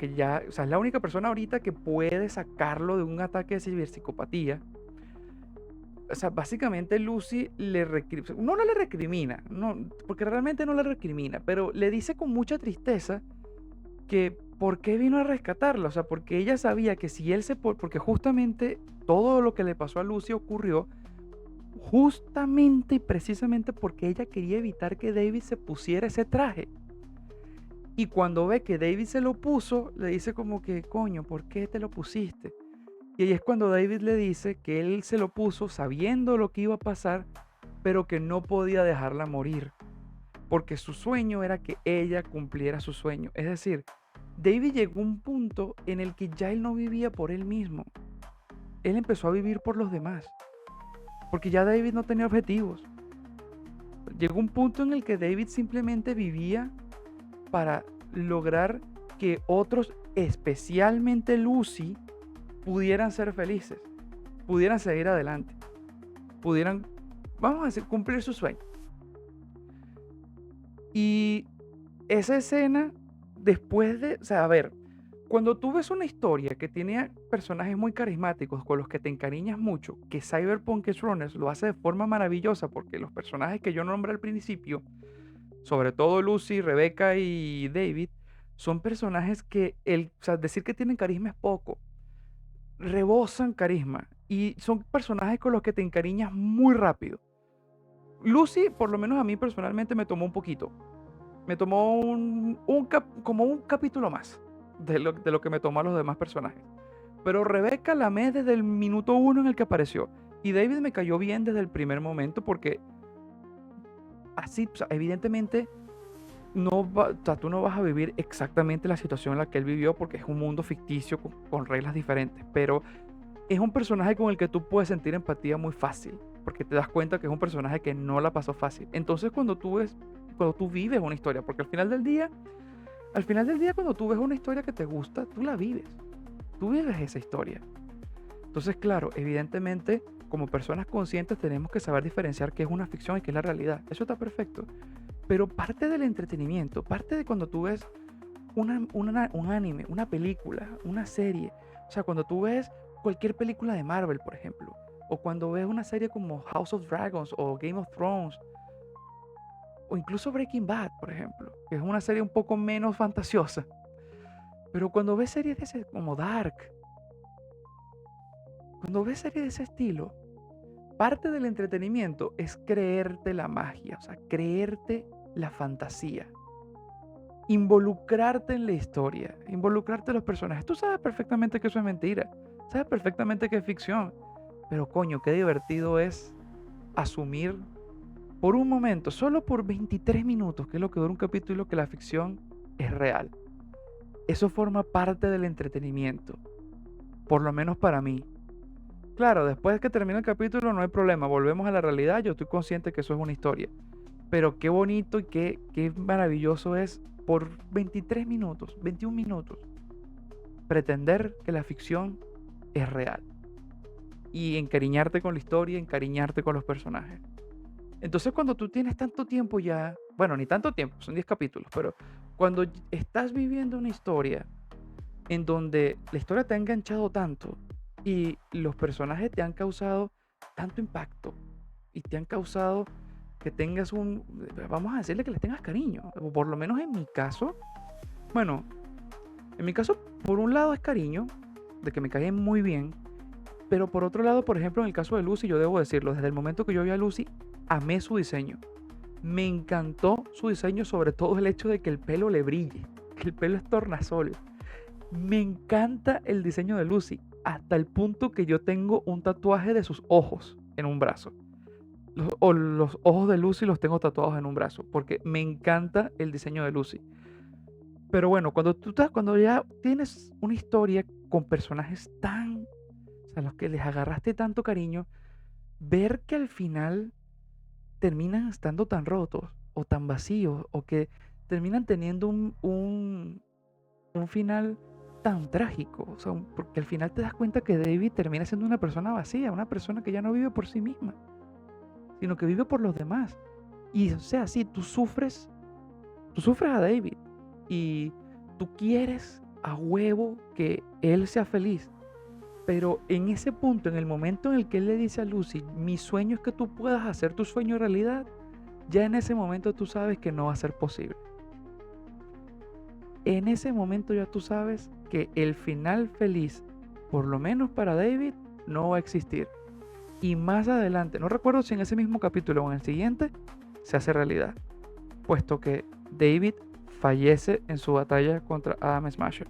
Speaker 1: sea, es la única persona ahorita que puede sacarlo de un ataque de ciberpsicopatía. O sea, básicamente Lucy no le recrimina, no, porque realmente no le recrimina, pero le dice con mucha tristeza que por qué vino a rescatarla, o sea, porque ella sabía que si él porque justamente todo lo que le pasó a Lucy ocurrió justamente y precisamente porque ella quería evitar que David se pusiera ese traje. Y cuando ve que David se lo puso, le dice como que, coño, ¿por qué te lo pusiste? Y ahí es cuando David le dice que él se lo puso sabiendo lo que iba a pasar, pero que no podía dejarla morir, porque su sueño era que ella cumpliera su sueño. Es decir, David llegó a un punto en el que ya él no vivía por él mismo. Él empezó a vivir por los demás, porque ya David no tenía objetivos. Llegó un punto en el que David simplemente vivía para lograr que otros, especialmente Lucy, pudieran ser felices, pudieran seguir adelante, pudieran, vamos a decir, cumplir su sueño. Y esa escena, después de, o sea, a ver, cuando tú ves una historia que tiene personajes muy carismáticos con los que te encariñas mucho, que Cyberpunk Edge Runners lo hace de forma maravillosa, porque los personajes que yo nombré al principio, sobre todo Lucy, Rebecca y David, son personajes que o sea, decir que tienen carisma es poco, rebosan carisma y son personajes con los que te encariñas muy rápido. Lucy, por lo menos a mí personalmente, me tomó un poquito. Me tomó como un capítulo más de lo que me tomó a los demás personajes. Pero Rebecca la amé desde el minuto uno en el que apareció. Y David me cayó bien desde el primer momento porque así, o sea, evidentemente, o sea, tú no vas a vivir exactamente la situación en la que él vivió porque es un mundo ficticio con reglas diferentes. Pero es un personaje con el que tú puedes sentir empatía muy fácil, porque te das cuenta que es un personaje que no la pasó fácil. Entonces cuando tú vives una historia, porque al final del día cuando tú ves una historia que te gusta, tú vives esa historia. Entonces, claro, evidentemente, como personas conscientes tenemos que saber diferenciar qué es una ficción y qué es la realidad. Eso está perfecto. Pero parte del entretenimiento, parte de cuando tú ves un anime, una película, una serie, o sea, cuando tú ves cualquier película de Marvel, por ejemplo, o cuando ves una serie como House of Dragons o Game of Thrones, o incluso Breaking Bad, por ejemplo, que es una serie un poco menos fantasiosa, pero cuando ves series de como Dark, cuando ves series de ese estilo, parte del entretenimiento es creerte la magia, o sea, creerte la fantasía, involucrarte en la historia, involucrarte en los personajes. Tú sabes perfectamente que eso es mentira, sabes perfectamente que es ficción, pero coño, qué divertido es asumir por un momento, solo por 23 minutos, que es lo que dura un capítulo, que la ficción es real. Eso forma parte del entretenimiento, por lo menos para mí. Claro, después que termine el capítulo no hay problema, volvemos a la realidad, yo estoy consciente que eso es una historia. Pero qué bonito y qué maravilloso es por 23 minutos, 21 minutos, pretender que la ficción es real. Y encariñarte con la historia, encariñarte con los personajes. Entonces cuando tú tienes tanto tiempo ya, bueno, ni tanto tiempo, son 10 capítulos, pero cuando estás viviendo una historia en donde la historia te ha enganchado tanto y los personajes te han causado tanto impacto y te han causado que tengas vamos a decirle que les tengas cariño, o por lo menos en mi caso, bueno, en mi caso por un lado es cariño, de que me caen muy bien, pero por otro lado, por ejemplo, en el caso de Lucy, yo debo decirlo, desde el momento que yo vi a Lucy, amé su diseño. Me encantó su diseño, sobre todo el hecho de que el pelo le brille, que el pelo es tornasol. Me encanta el diseño de Lucy, hasta el punto que yo tengo un tatuaje de sus ojos en un brazo. Los ojos de Lucy los tengo tatuados en un brazo, porque me encanta el diseño de Lucy. Pero bueno, cuando ya tienes una historia con personajes a los que les agarraste tanto cariño, ver que al final terminan estando tan rotos o tan vacíos o que terminan teniendo un final tan trágico, o sea, porque al final te das cuenta que David termina siendo una persona vacía, una persona que ya no vive por sí misma, sino que vive por los demás. Y o sea, sí, tú sufres a David y tú quieres a huevo que él sea feliz. Pero en ese punto, en el momento en el que él le dice a Lucy, mi sueño es que tú puedas hacer tu sueño realidad, ya en ese momento tú sabes que no va a ser posible. En ese momento ya tú sabes que el final feliz, por lo menos para David, no va a existir. Y más adelante, no recuerdo si en ese mismo capítulo o en el siguiente, se hace realidad. Puesto que David fallece en su batalla contra Adam Smasher.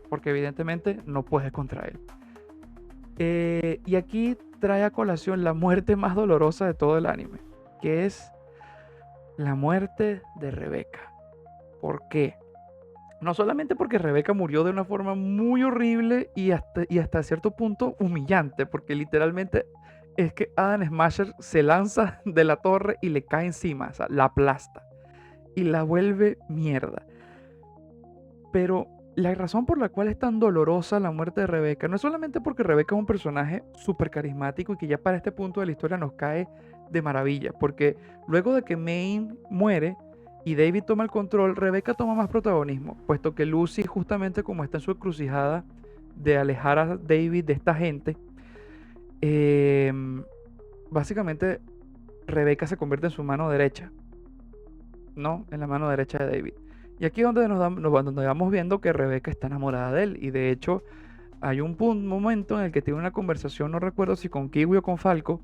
Speaker 1: Porque evidentemente no puede contra él. Y aquí trae a colación la muerte más dolorosa de todo el anime, que es la muerte de Rebeca. ¿Por qué? No solamente porque Rebeca murió de una forma muy horrible y hasta cierto punto humillante, porque literalmente es que Adam Smasher se lanza de la torre y le cae encima, o sea, la aplasta y la vuelve mierda. Pero la razón por la cual es tan dolorosa la muerte de Rebeca no es solamente porque Rebeca es un personaje súper carismático y que ya para este punto de la historia nos cae de maravilla, porque luego de que Maine muere y David toma el control, Rebeca toma más protagonismo, puesto que Lucy justamente como está en su encrucijada de alejar a David de esta gente, em, básicamente Rebeca se convierte en su mano derecha, ¿no? En la mano derecha de David. Y aquí es donde donde vamos viendo que Rebeca está enamorada de él. Y de hecho, hay un momento en el que tiene una conversación, no recuerdo si con Kiwi o con Falco,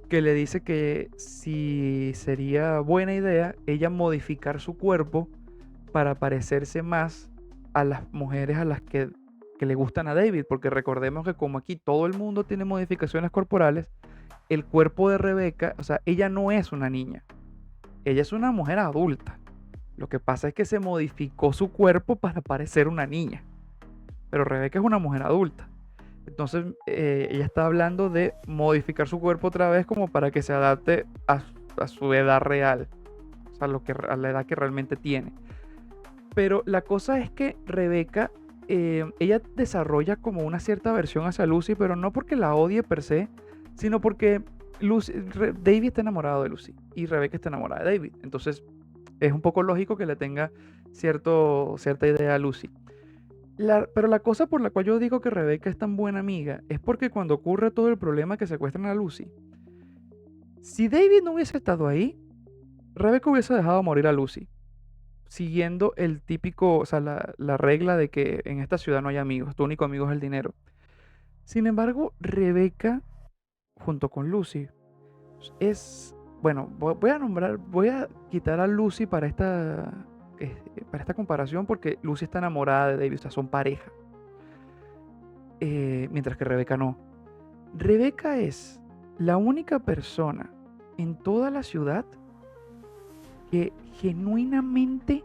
Speaker 1: que le dice que si sería buena idea ella modificar su cuerpo para parecerse más a las mujeres a las que le gustan a David. Porque recordemos que como aquí todo el mundo tiene modificaciones corporales, el cuerpo de Rebeca, o sea, ella no es una niña. Ella es una mujer adulta. Lo que pasa es que se modificó su cuerpo para parecer una niña. Pero Rebeca es una mujer adulta. Entonces ella está hablando de modificar su cuerpo otra vez como para que se adapte a su edad real. O sea, a la edad que realmente tiene. Pero la cosa es que Rebeca, ella desarrolla como una cierta aversión hacia Lucy, pero no porque la odie per se, sino porque David está enamorado de Lucy y Rebeca está enamorada de David. Entonces es un poco lógico que le tenga cierta idea a Lucy. Pero la cosa por la cual yo digo que Rebeca es tan buena amiga es porque cuando ocurre todo el problema que secuestran a Lucy, si David no hubiese estado ahí, Rebeca hubiese dejado morir a Lucy, siguiendo el típico, o sea, la regla de que en esta ciudad no hay amigos, tu único amigo es el dinero. Sin embargo, Rebeca, junto con Lucy, es, bueno, voy a quitar a Lucy para esta comparación porque Lucy está enamorada de David, o sea, son pareja. Mientras que Rebeca no. Rebeca es la única persona en toda la ciudad que genuinamente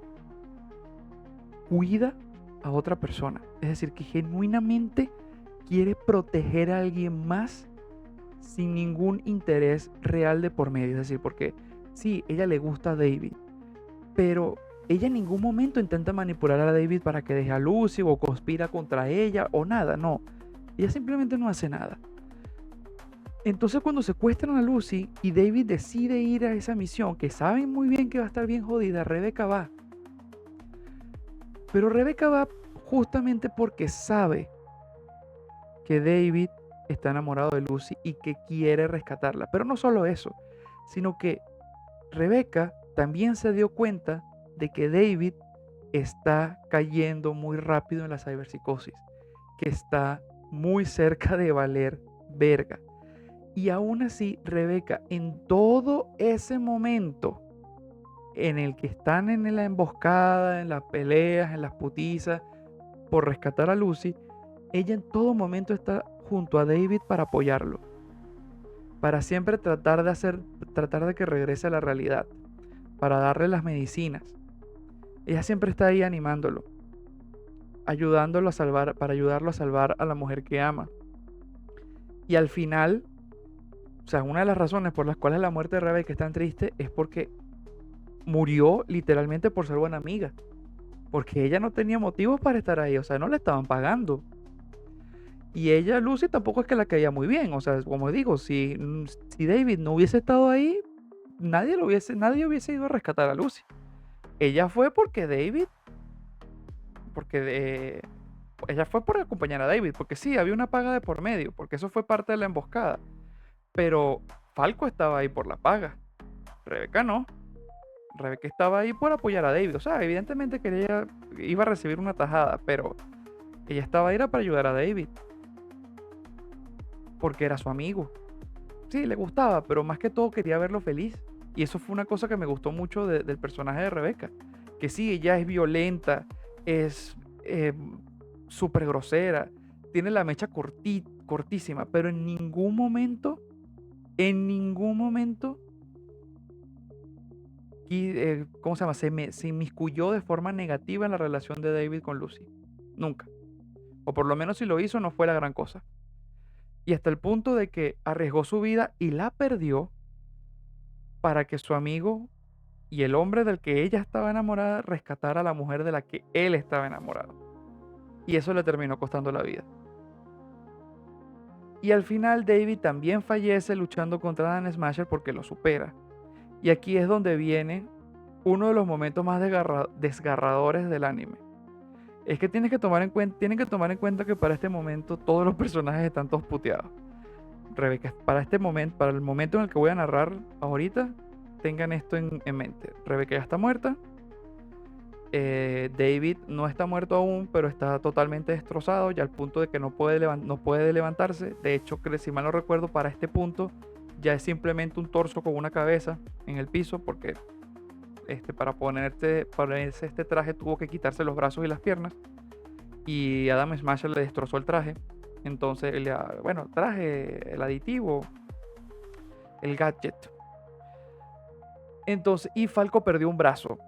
Speaker 1: cuida a otra persona. Es decir, que genuinamente quiere proteger a alguien más sin ningún interés real de por medio. Es decir, porque sí, ella le gusta a David, pero ella en ningún momento intenta manipular a David para que deje a Lucy o conspira contra ella o nada, no. Ella simplemente no hace nada. Entonces cuando secuestran a Lucy y David decide ir a esa misión, que saben muy bien que va a estar bien jodida, Rebeca va. Pero Rebeca va justamente porque sabe que David está enamorado de Lucy y que quiere rescatarla. Pero no solo eso, sino que Rebeca también se dio cuenta de que David está cayendo muy rápido en la ciberpsicosis, que está muy cerca de valer verga. Y aún así, Rebeca, en todo ese momento en el que están en la emboscada, en las peleas, en las putizas, por rescatar a Lucy, ella en todo momento está junto a David para apoyarlo, para siempre tratar de que regrese a la realidad, para darle las medicinas. Ella siempre está ahí animándolo, ayudándolo a salvar, para ayudarlo a salvar a la mujer que ama. Y al final, o sea, una de las razones por las cuales la muerte de Rebeca es tan triste es porque murió literalmente por ser buena amiga. Porque ella no tenía motivos para estar ahí, o sea, no le estaban pagando. Y ella, Lucy, tampoco es que la caía muy bien, o sea, como digo, si David no hubiese estado ahí, nadie hubiese ido a rescatar a Lucy. Ella fue porque ella fue por acompañar a David, porque sí, había una paga de por medio, porque eso fue parte de la emboscada. Pero Falco estaba ahí por la paga, Rebeca no. Rebeca estaba ahí por apoyar a David, o sea, evidentemente que ella iba a recibir una tajada, pero ella estaba ahí era para ayudar a David, porque era su amigo. Sí, le gustaba, pero más que todo quería verlo feliz. Y eso fue una cosa que me gustó mucho del personaje de Rebeca. Que sí, ella es violenta, es súper grosera, tiene la mecha cortísima, pero en ningún momento, ¿cómo se llama? Se inmiscuyó de forma negativa en la relación de David con Lucy. Nunca. O por lo menos si lo hizo no fue la gran cosa. Y hasta el punto de que arriesgó su vida y la perdió para que su amigo y el hombre del que ella estaba enamorada rescatara a la mujer de la que él estaba enamorado. Y eso le terminó costando la vida. Y al final David también fallece luchando contra Dan Smasher porque lo supera. Y aquí es donde viene uno de los momentos más desgarradores del anime. Es que tienen que tomar en cuenta que para este momento todos los personajes están todos puteados. Rebeca, para el momento en el que voy a narrar ahorita, tengan esto en mente. Rebeca ya está muerta. David no está muerto aún, pero está totalmente destrozado, ya al punto de que no puede levantarse. De hecho, si mal no recuerdo, para este punto ya es simplemente un torso con una cabeza en el piso, porque para ponerse este traje tuvo que quitarse los brazos y las piernas. Y Adam Smasher le destrozó el traje. Entonces, traje, el aditivo, el gadget. Entonces, y Falco perdió un brazo.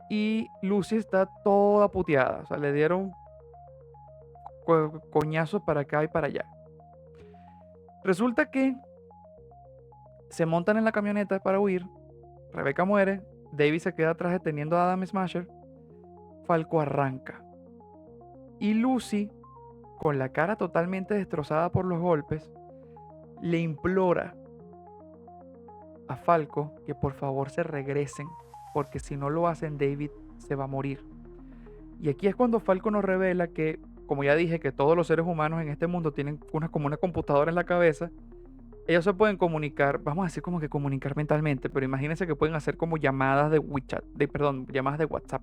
Speaker 1: Y Lucy está toda puteada. O sea, le dieron coñazos para acá y para allá. Resulta que se montan en la camioneta para huir. Rebeca muere. David se queda atrás deteniendo a Adam Smasher. Falco arranca. Y Lucy, con la cara totalmente destrozada por los golpes, le implora a Falco que por favor se regresen, porque si no lo hacen, David se va a morir. Y aquí es cuando Falco nos revela que, como ya dije, que todos los seres humanos en este mundo tienen como una computadora en la cabeza. Ellos se pueden comunicar, vamos a decir como que comunicar mentalmente, pero imagínense que pueden hacer como llamadas de WeChat, llamadas de WhatsApp,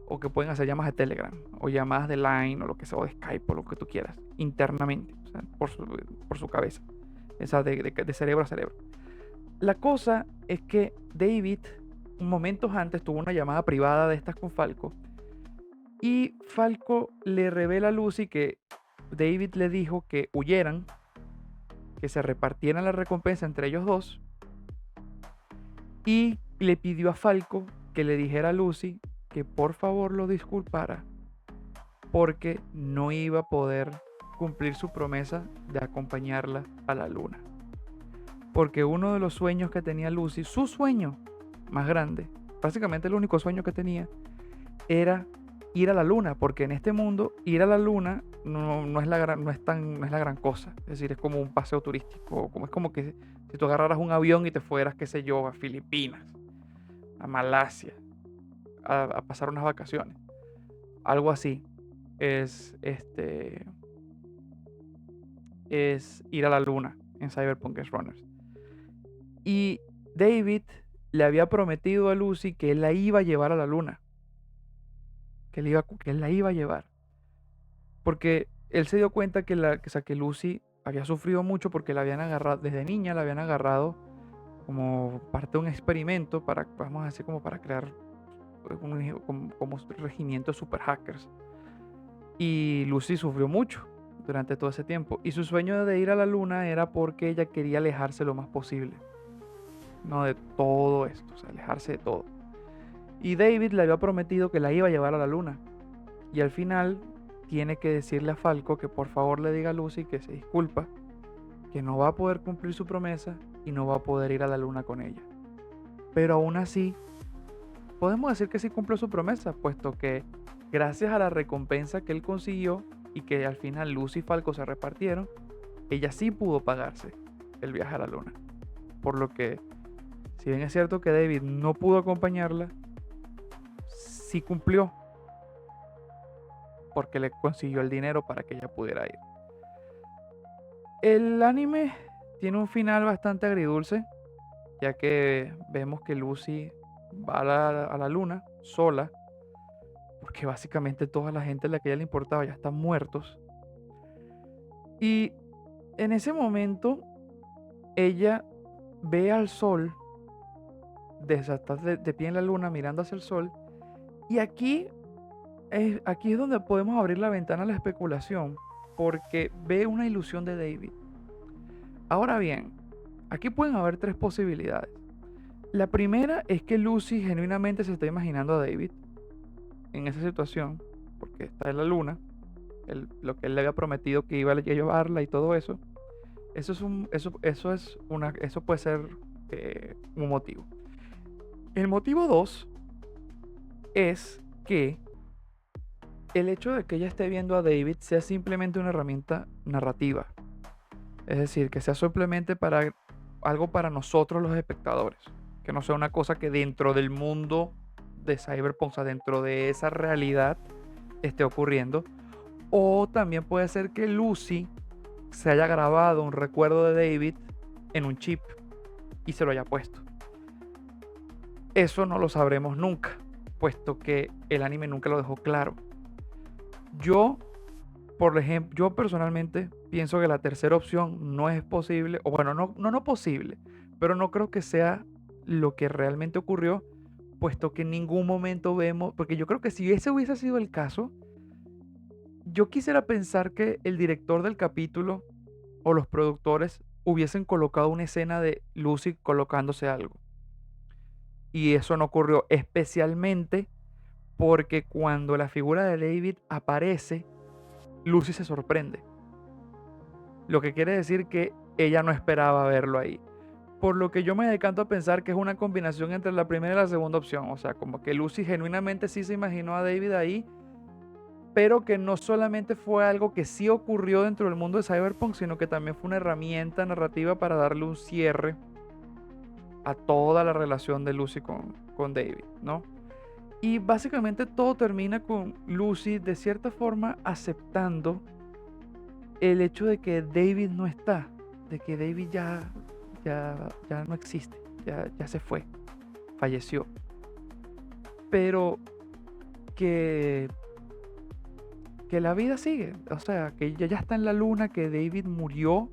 Speaker 1: o que pueden hacer llamadas de Telegram, o llamadas de Line, o lo que sea, o de Skype, o lo que tú quieras, internamente, o sea, por su cabeza, esa de cerebro a cerebro. La cosa es que David, momentos antes, tuvo una llamada privada de estas con Falco, y Falco le revela a Lucy que David le dijo que huyeran, que se repartieran la recompensa entre ellos dos, y le pidió a Falco que le dijera a Lucy que por favor lo disculpara porque no iba a poder cumplir su promesa de acompañarla a la luna. Porque uno de los sueños que tenía Lucy, su sueño más grande, básicamente el único sueño que tenía, era ir a la luna, porque en este mundo ir a la luna no es la gran cosa. Es decir, es como un paseo turístico, es como que si tú agarraras un avión y te fueras, qué sé yo, a Filipinas, a Malasia, a pasar unas vacaciones. Algo así es ir a la luna en Cyberpunk Runners. Y David le había prometido a Lucy que él la iba a llevar a la luna. Que él la iba a llevar. Porque él se dio cuenta que Lucy había sufrido mucho porque la habían agarrado, desde niña la habían agarrado como parte de un experimento para, vamos a decir, como para crear como un regimiento de super hackers. Y Lucy sufrió mucho durante todo ese tiempo. Y su sueño de ir a la luna era porque ella quería alejarse lo más posible. No de todo esto, o sea, alejarse de todo. Y David le había prometido que la iba a llevar a la luna. Y al final tiene que decirle a Falco que por favor le diga a Lucy que se disculpa, que no va a poder cumplir su promesa y no va a poder ir a la luna con ella. Pero aún así, podemos decir que sí cumplió su promesa, puesto que gracias a la recompensa que él consiguió y que al final Lucy y Falco se repartieron, ella sí pudo pagarse el viaje a la luna. Por lo que, si bien es cierto que David no pudo acompañarla, sí cumplió, porque le consiguió el dinero para que ella pudiera ir. El anime tiene un final bastante agridulce, ya que vemos que Lucy va a la luna sola, porque básicamente toda la gente a la que ella le importaba ya están muertos. Y en ese momento ella ve al sol, está de pie en la luna mirando hacia el sol, y aquí es donde podemos abrir la ventana a la especulación, porque ve una ilusión de David. Ahora bien, aquí pueden haber tres posibilidades. La primera es que Lucy genuinamente se está imaginando a David en esa situación, porque está en la luna, lo que él le había prometido que iba a llevarla y todo eso. Eso puede ser un motivo. El motivo 2 es que el hecho de que ella esté viendo a David sea simplemente una herramienta narrativa. Es decir, que sea simplemente para algo para nosotros los espectadores. Que no sea una cosa que dentro del mundo de Cyberpunk, o sea, dentro de esa realidad esté ocurriendo. O también puede ser que Lucy se haya grabado un recuerdo de David en un chip y se lo haya puesto. Eso no lo sabremos nunca, puesto que el anime nunca lo dejó claro. Yo, por ejemplo, yo personalmente pienso que la tercera opción no es posible, o bueno, no posible, pero no creo que sea lo que realmente ocurrió, puesto que en ningún momento vemos, porque yo creo que si ese hubiese sido el caso, yo quisiera pensar que el director del capítulo o los productores hubiesen colocado una escena de Lucy colocándose algo. Y eso no ocurrió, especialmente porque cuando la figura de David aparece, Lucy se sorprende. Lo que quiere decir que ella no esperaba verlo ahí. Por lo que yo me decanto a pensar que es una combinación entre la primera y la segunda opción. O sea, como que Lucy genuinamente sí se imaginó a David ahí, pero que no solamente fue algo que sí ocurrió dentro del mundo de Cyberpunk, sino que también fue una herramienta narrativa para darle un cierre a toda la relación de Lucy con David, ¿no? Y básicamente todo termina con Lucy de cierta forma aceptando el hecho de que David no está, de que David ya no existe, ya se fue, falleció. Pero que, que la vida sigue, o sea, que ella ya está en la luna, que David murió,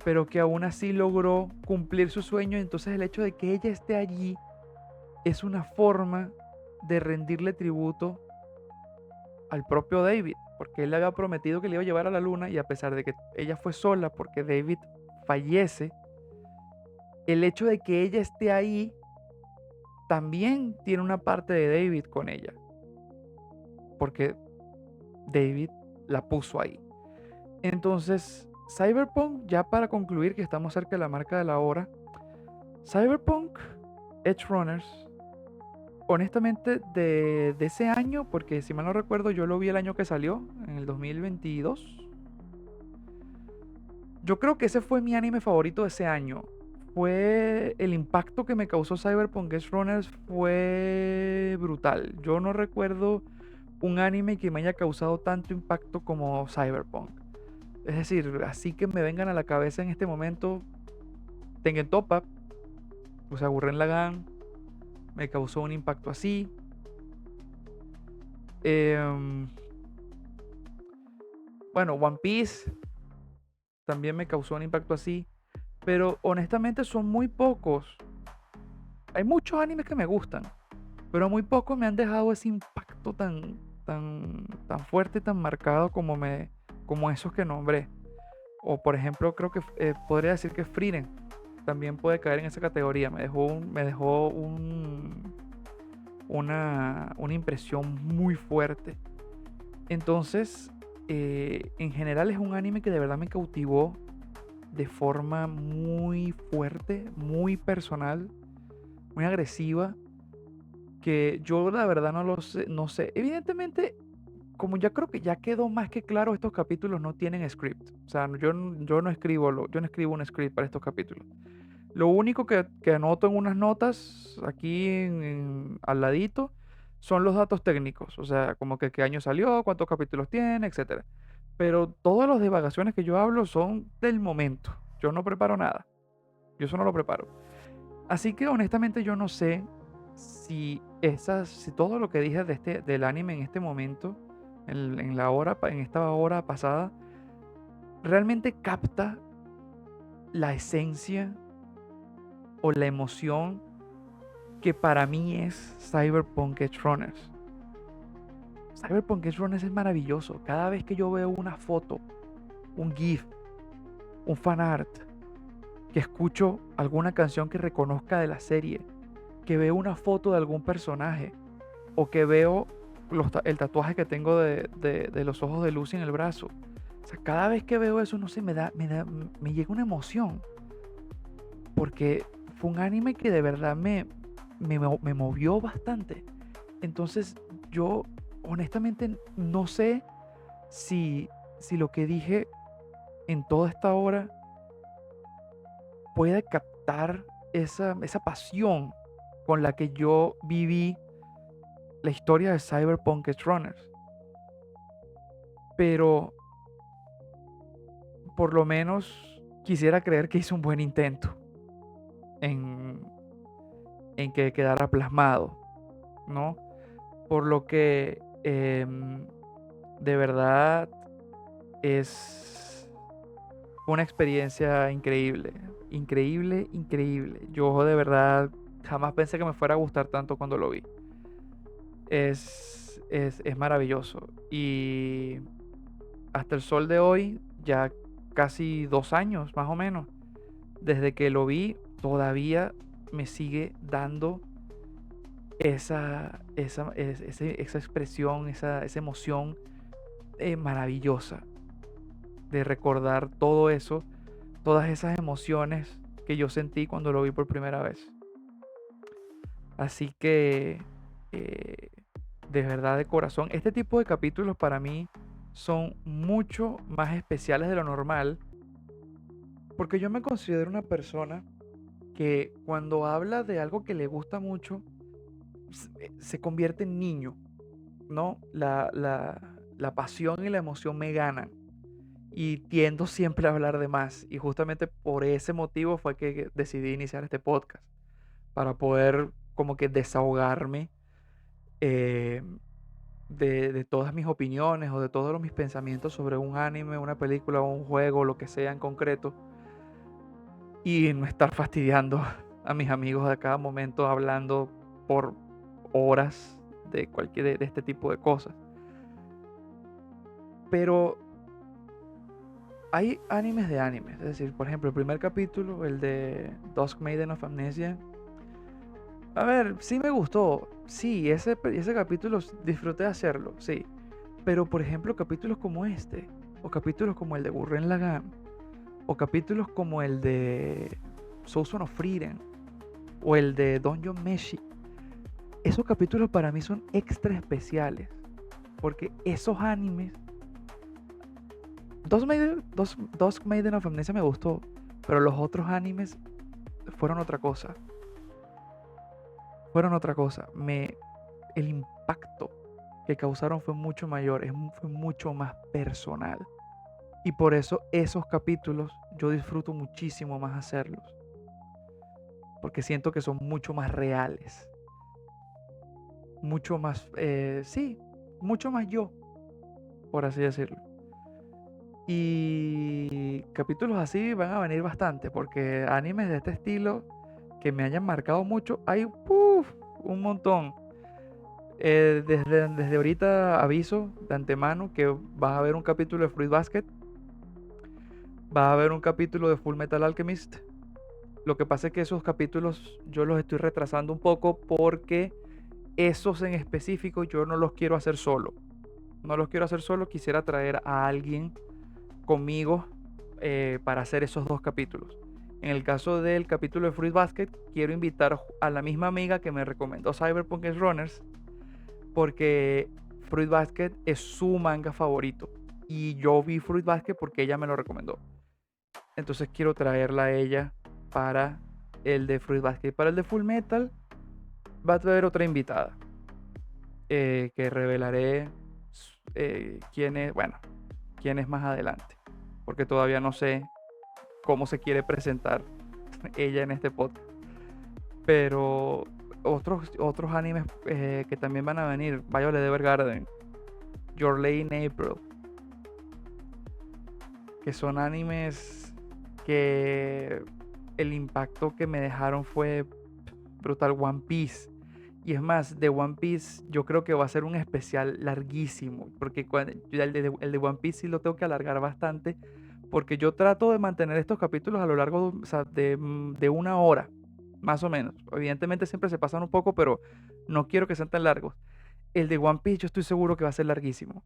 Speaker 1: pero que aún así logró cumplir su sueño. Entonces el hecho de que ella esté allí es una forma de rendirle tributo al propio David, porque él le había prometido que le iba a llevar a la luna y a pesar de que ella fue sola porque David fallece, el hecho de que ella esté ahí también tiene una parte de David con ella, porque David la puso ahí. Entonces, Cyberpunk, ya para concluir que estamos cerca de la marca de la hora, Cyberpunk Edge Runners, honestamente de ese año, porque si mal no recuerdo yo lo vi el año que salió, en el 2022. Yo creo que ese fue mi anime favorito de ese año. Fue el impacto que me causó Cyberpunk Edge Runners fue brutal. Yo no recuerdo un anime que me haya causado tanto impacto como Cyberpunk. Es decir, así que me vengan a la cabeza en este momento, Tengen Toppa, o sea, Gurren Lagann, me causó un impacto así. Em, bueno, One Piece también me causó un impacto así. Pero honestamente son muy pocos. Hay muchos animes que me gustan, pero muy pocos me han dejado ese impacto tan fuerte, tan marcado como esos que nombré. O por ejemplo, creo que podría decir que Frieren también puede caer en esa categoría. Una impresión muy fuerte. Entonces, en general es un anime que de verdad me cautivó de forma muy fuerte, muy personal, muy agresiva, que yo la verdad no lo sé, no sé. Evidentemente, como ya creo que ya quedó más que claro, estos capítulos no tienen script. O sea, yo no escribo, yo no escribo un script para estos capítulos. Lo único que anoto en unas notas aquí al ladito son los datos técnicos, o sea, como que qué año salió, cuántos capítulos tiene, etcétera. Pero todas las divagaciones que yo hablo son del momento. Yo no preparo nada. Yo eso no lo preparo. Así que honestamente yo no sé si todo lo que dije del anime en este momento, en esta hora pasada, realmente capta la esencia o la emoción que para mí es Cyberpunk Edge Runners. Cyberpunk Edge Runners es maravilloso. Cada vez que yo veo una foto, un GIF, un fanart, que escucho alguna canción que reconozca de la serie, que veo una foto de algún personaje, o que veo el tatuaje que tengo de los ojos de Lucy en el brazo. O sea, cada vez que veo eso, no sé, me llega una emoción. Porque fue un anime que de verdad me movió bastante. Entonces yo honestamente no sé si lo que dije en toda esta hora puede captar esa pasión con la que yo viví la historia de Cyberpunk Edge Runners. Pero por lo menos quisiera creer que hice un buen intento en, en que quedara plasmado, ¿no? Por lo que de verdad es una experiencia increíble, increíble, increíble. Yo de verdad jamás pensé que me fuera a gustar tanto cuando lo vi. Es maravilloso. Y hasta el sol de hoy, ya casi 2 años más o menos, desde que lo vi, todavía me sigue dando esa expresión, esa emoción maravillosa de recordar todo eso, todas esas emociones que yo sentí cuando lo vi por primera vez. Así que, eh, de verdad, de corazón, este tipo de capítulos para mí son mucho más especiales de lo normal, porque yo me considero una persona que cuando habla de algo que le gusta mucho, se convierte en niño, ¿no? La pasión y la emoción me ganan y tiendo siempre a hablar de más. Y justamente por ese motivo fue que decidí iniciar este podcast, para poder como que desahogarme eh, de todas mis opiniones o de todos mis pensamientos sobre un anime, una película o un juego, lo que sea en concreto, y no estar fastidiando a mis amigos a cada momento hablando por horas de de este tipo de cosas. Pero hay animes de animes, es decir, por ejemplo, el primer capítulo, el de Dusk Maiden of Amnesia, a ver, sí me gustó, sí, ese capítulo disfruté hacerlo, sí, pero por ejemplo, capítulos como este, o capítulos como el de Gurren Lagann, o capítulos como el de Soul of Freedom, o el de Dungeon Meshi, esos capítulos para mí son extra especiales, porque esos animes, Dusk Maiden of Amnesia me gustó, pero los otros animes fueron otra cosa. Fueron otra cosa. El impacto que causaron fue mucho mayor, fue mucho más personal. Y por eso esos capítulos yo disfruto muchísimo más hacerlos. Porque siento que son mucho más reales. Mucho más, sí, mucho más yo, por así decirlo. Y capítulos así van a venir bastante, porque animes de este estilo que me hayan marcado mucho, hay un montón. Desde ahorita aviso de antemano que va a haber un capítulo de Fruit Basket, va a haber un capítulo de Full Metal Alchemist. Lo que pasa es que esos capítulos yo los estoy retrasando un poco porque esos en específico yo no los quiero hacer solo. No los quiero hacer solo, quisiera traer a alguien conmigo para hacer esos dos capítulos. En el caso del capítulo de Fruit Basket, quiero invitar a la misma amiga que me recomendó Cyberpunk Edge Runners, porque Fruit Basket es su manga favorito. Y yo vi Fruit Basket porque ella me lo recomendó. Entonces quiero traerla a ella para el de Fruit Basket. Para el de Full Metal va a traer otra invitada. Que revelaré quién es más adelante. Porque todavía no sé cómo se quiere presentar ella en este podcast. Pero otros animes que también van a venir: Violet Evergarden, Your Lady in April, que son animes que el impacto que me dejaron fue brutal. One Piece. Y es más, de One Piece yo creo que va a ser un especial larguísimo, porque el de One Piece sí lo tengo que alargar bastante, porque yo trato de mantener estos capítulos a lo largo o sea, de 1 hora, más o menos. Evidentemente siempre se pasan un poco, pero no quiero que sean tan largos. El de One Piece yo estoy seguro que va a ser larguísimo.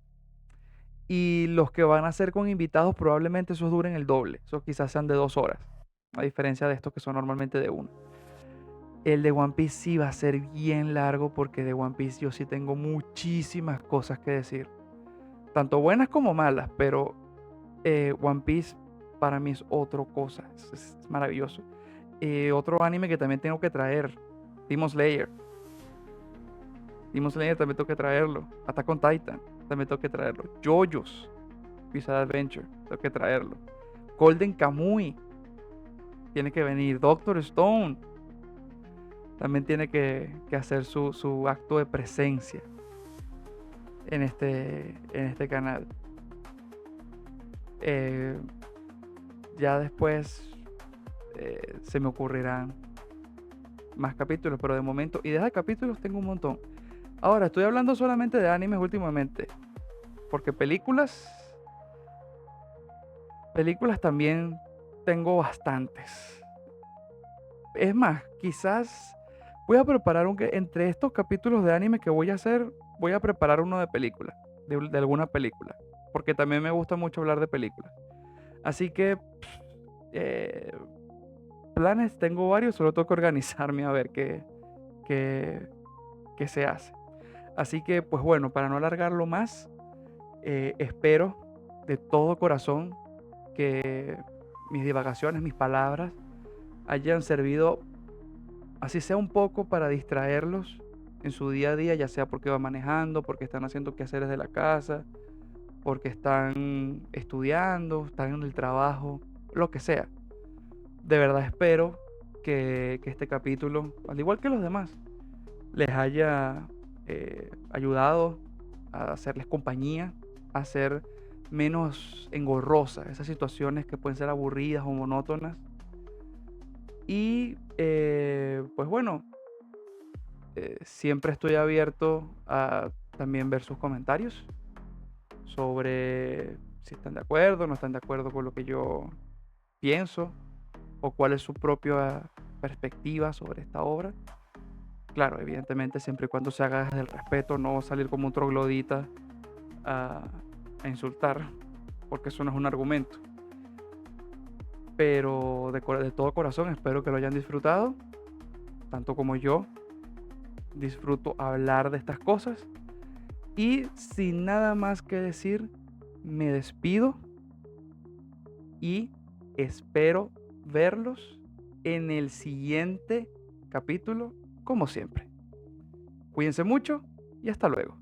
Speaker 1: Y los que van a ser con invitados probablemente esos duren el doble. Esos quizás sean de 2 horas, a diferencia de estos que son normalmente de 1. El de One Piece sí va a ser bien largo porque de One Piece yo sí tengo muchísimas cosas que decir. Tanto buenas como malas, pero One Piece para mí es otra cosa. Es maravilloso. Otro anime que también tengo que traer, Demon Slayer. Demon Slayer también tengo que traerlo. Attack on Titan también tengo que traerlo. JoJo's Bizarre Adventure tengo que traerlo. Golden Kamuy tiene que venir. Doctor Stone también tiene que hacer su acto de presencia en este canal. Eh, ya después se me ocurrirán más capítulos, pero de momento, ideas de capítulos tengo un montón. Ahora, estoy hablando solamente de animes últimamente, porque películas también tengo bastantes. Es más, quizás voy a preparar entre estos capítulos de anime que voy a hacer, voy a preparar uno de película, de alguna película, porque también me gusta mucho hablar de películas. Así que eh, planes tengo varios, solo tengo que organizarme a ver qué, qué se hace. Así que, pues bueno, para no alargarlo más, espero de todo corazón que mis divagaciones, mis palabras, hayan servido, así sea un poco, para distraerlos en su día a día, ya sea porque van manejando, porque están haciendo quehaceres de la casa, porque están estudiando, están en el trabajo, lo que sea. De verdad espero que este capítulo, al igual que los demás, les haya ayudado a hacerles compañía, a hacer menos engorrosas esas situaciones que pueden ser aburridas o monótonas. Y pues bueno, siempre estoy abierto a también ver sus comentarios sobre si están de acuerdo, no están de acuerdo con lo que yo pienso o cuál es su propia perspectiva sobre esta obra. Claro, evidentemente siempre y cuando se haga desde el respeto, no salir como un troglodita a, a insultar, porque eso no es un argumento. Pero de todo corazón espero que lo hayan disfrutado, tanto como yo disfruto hablar de estas cosas. Y sin nada más que decir, me despido y espero verlos en el siguiente capítulo, como siempre. Cuídense mucho y hasta luego.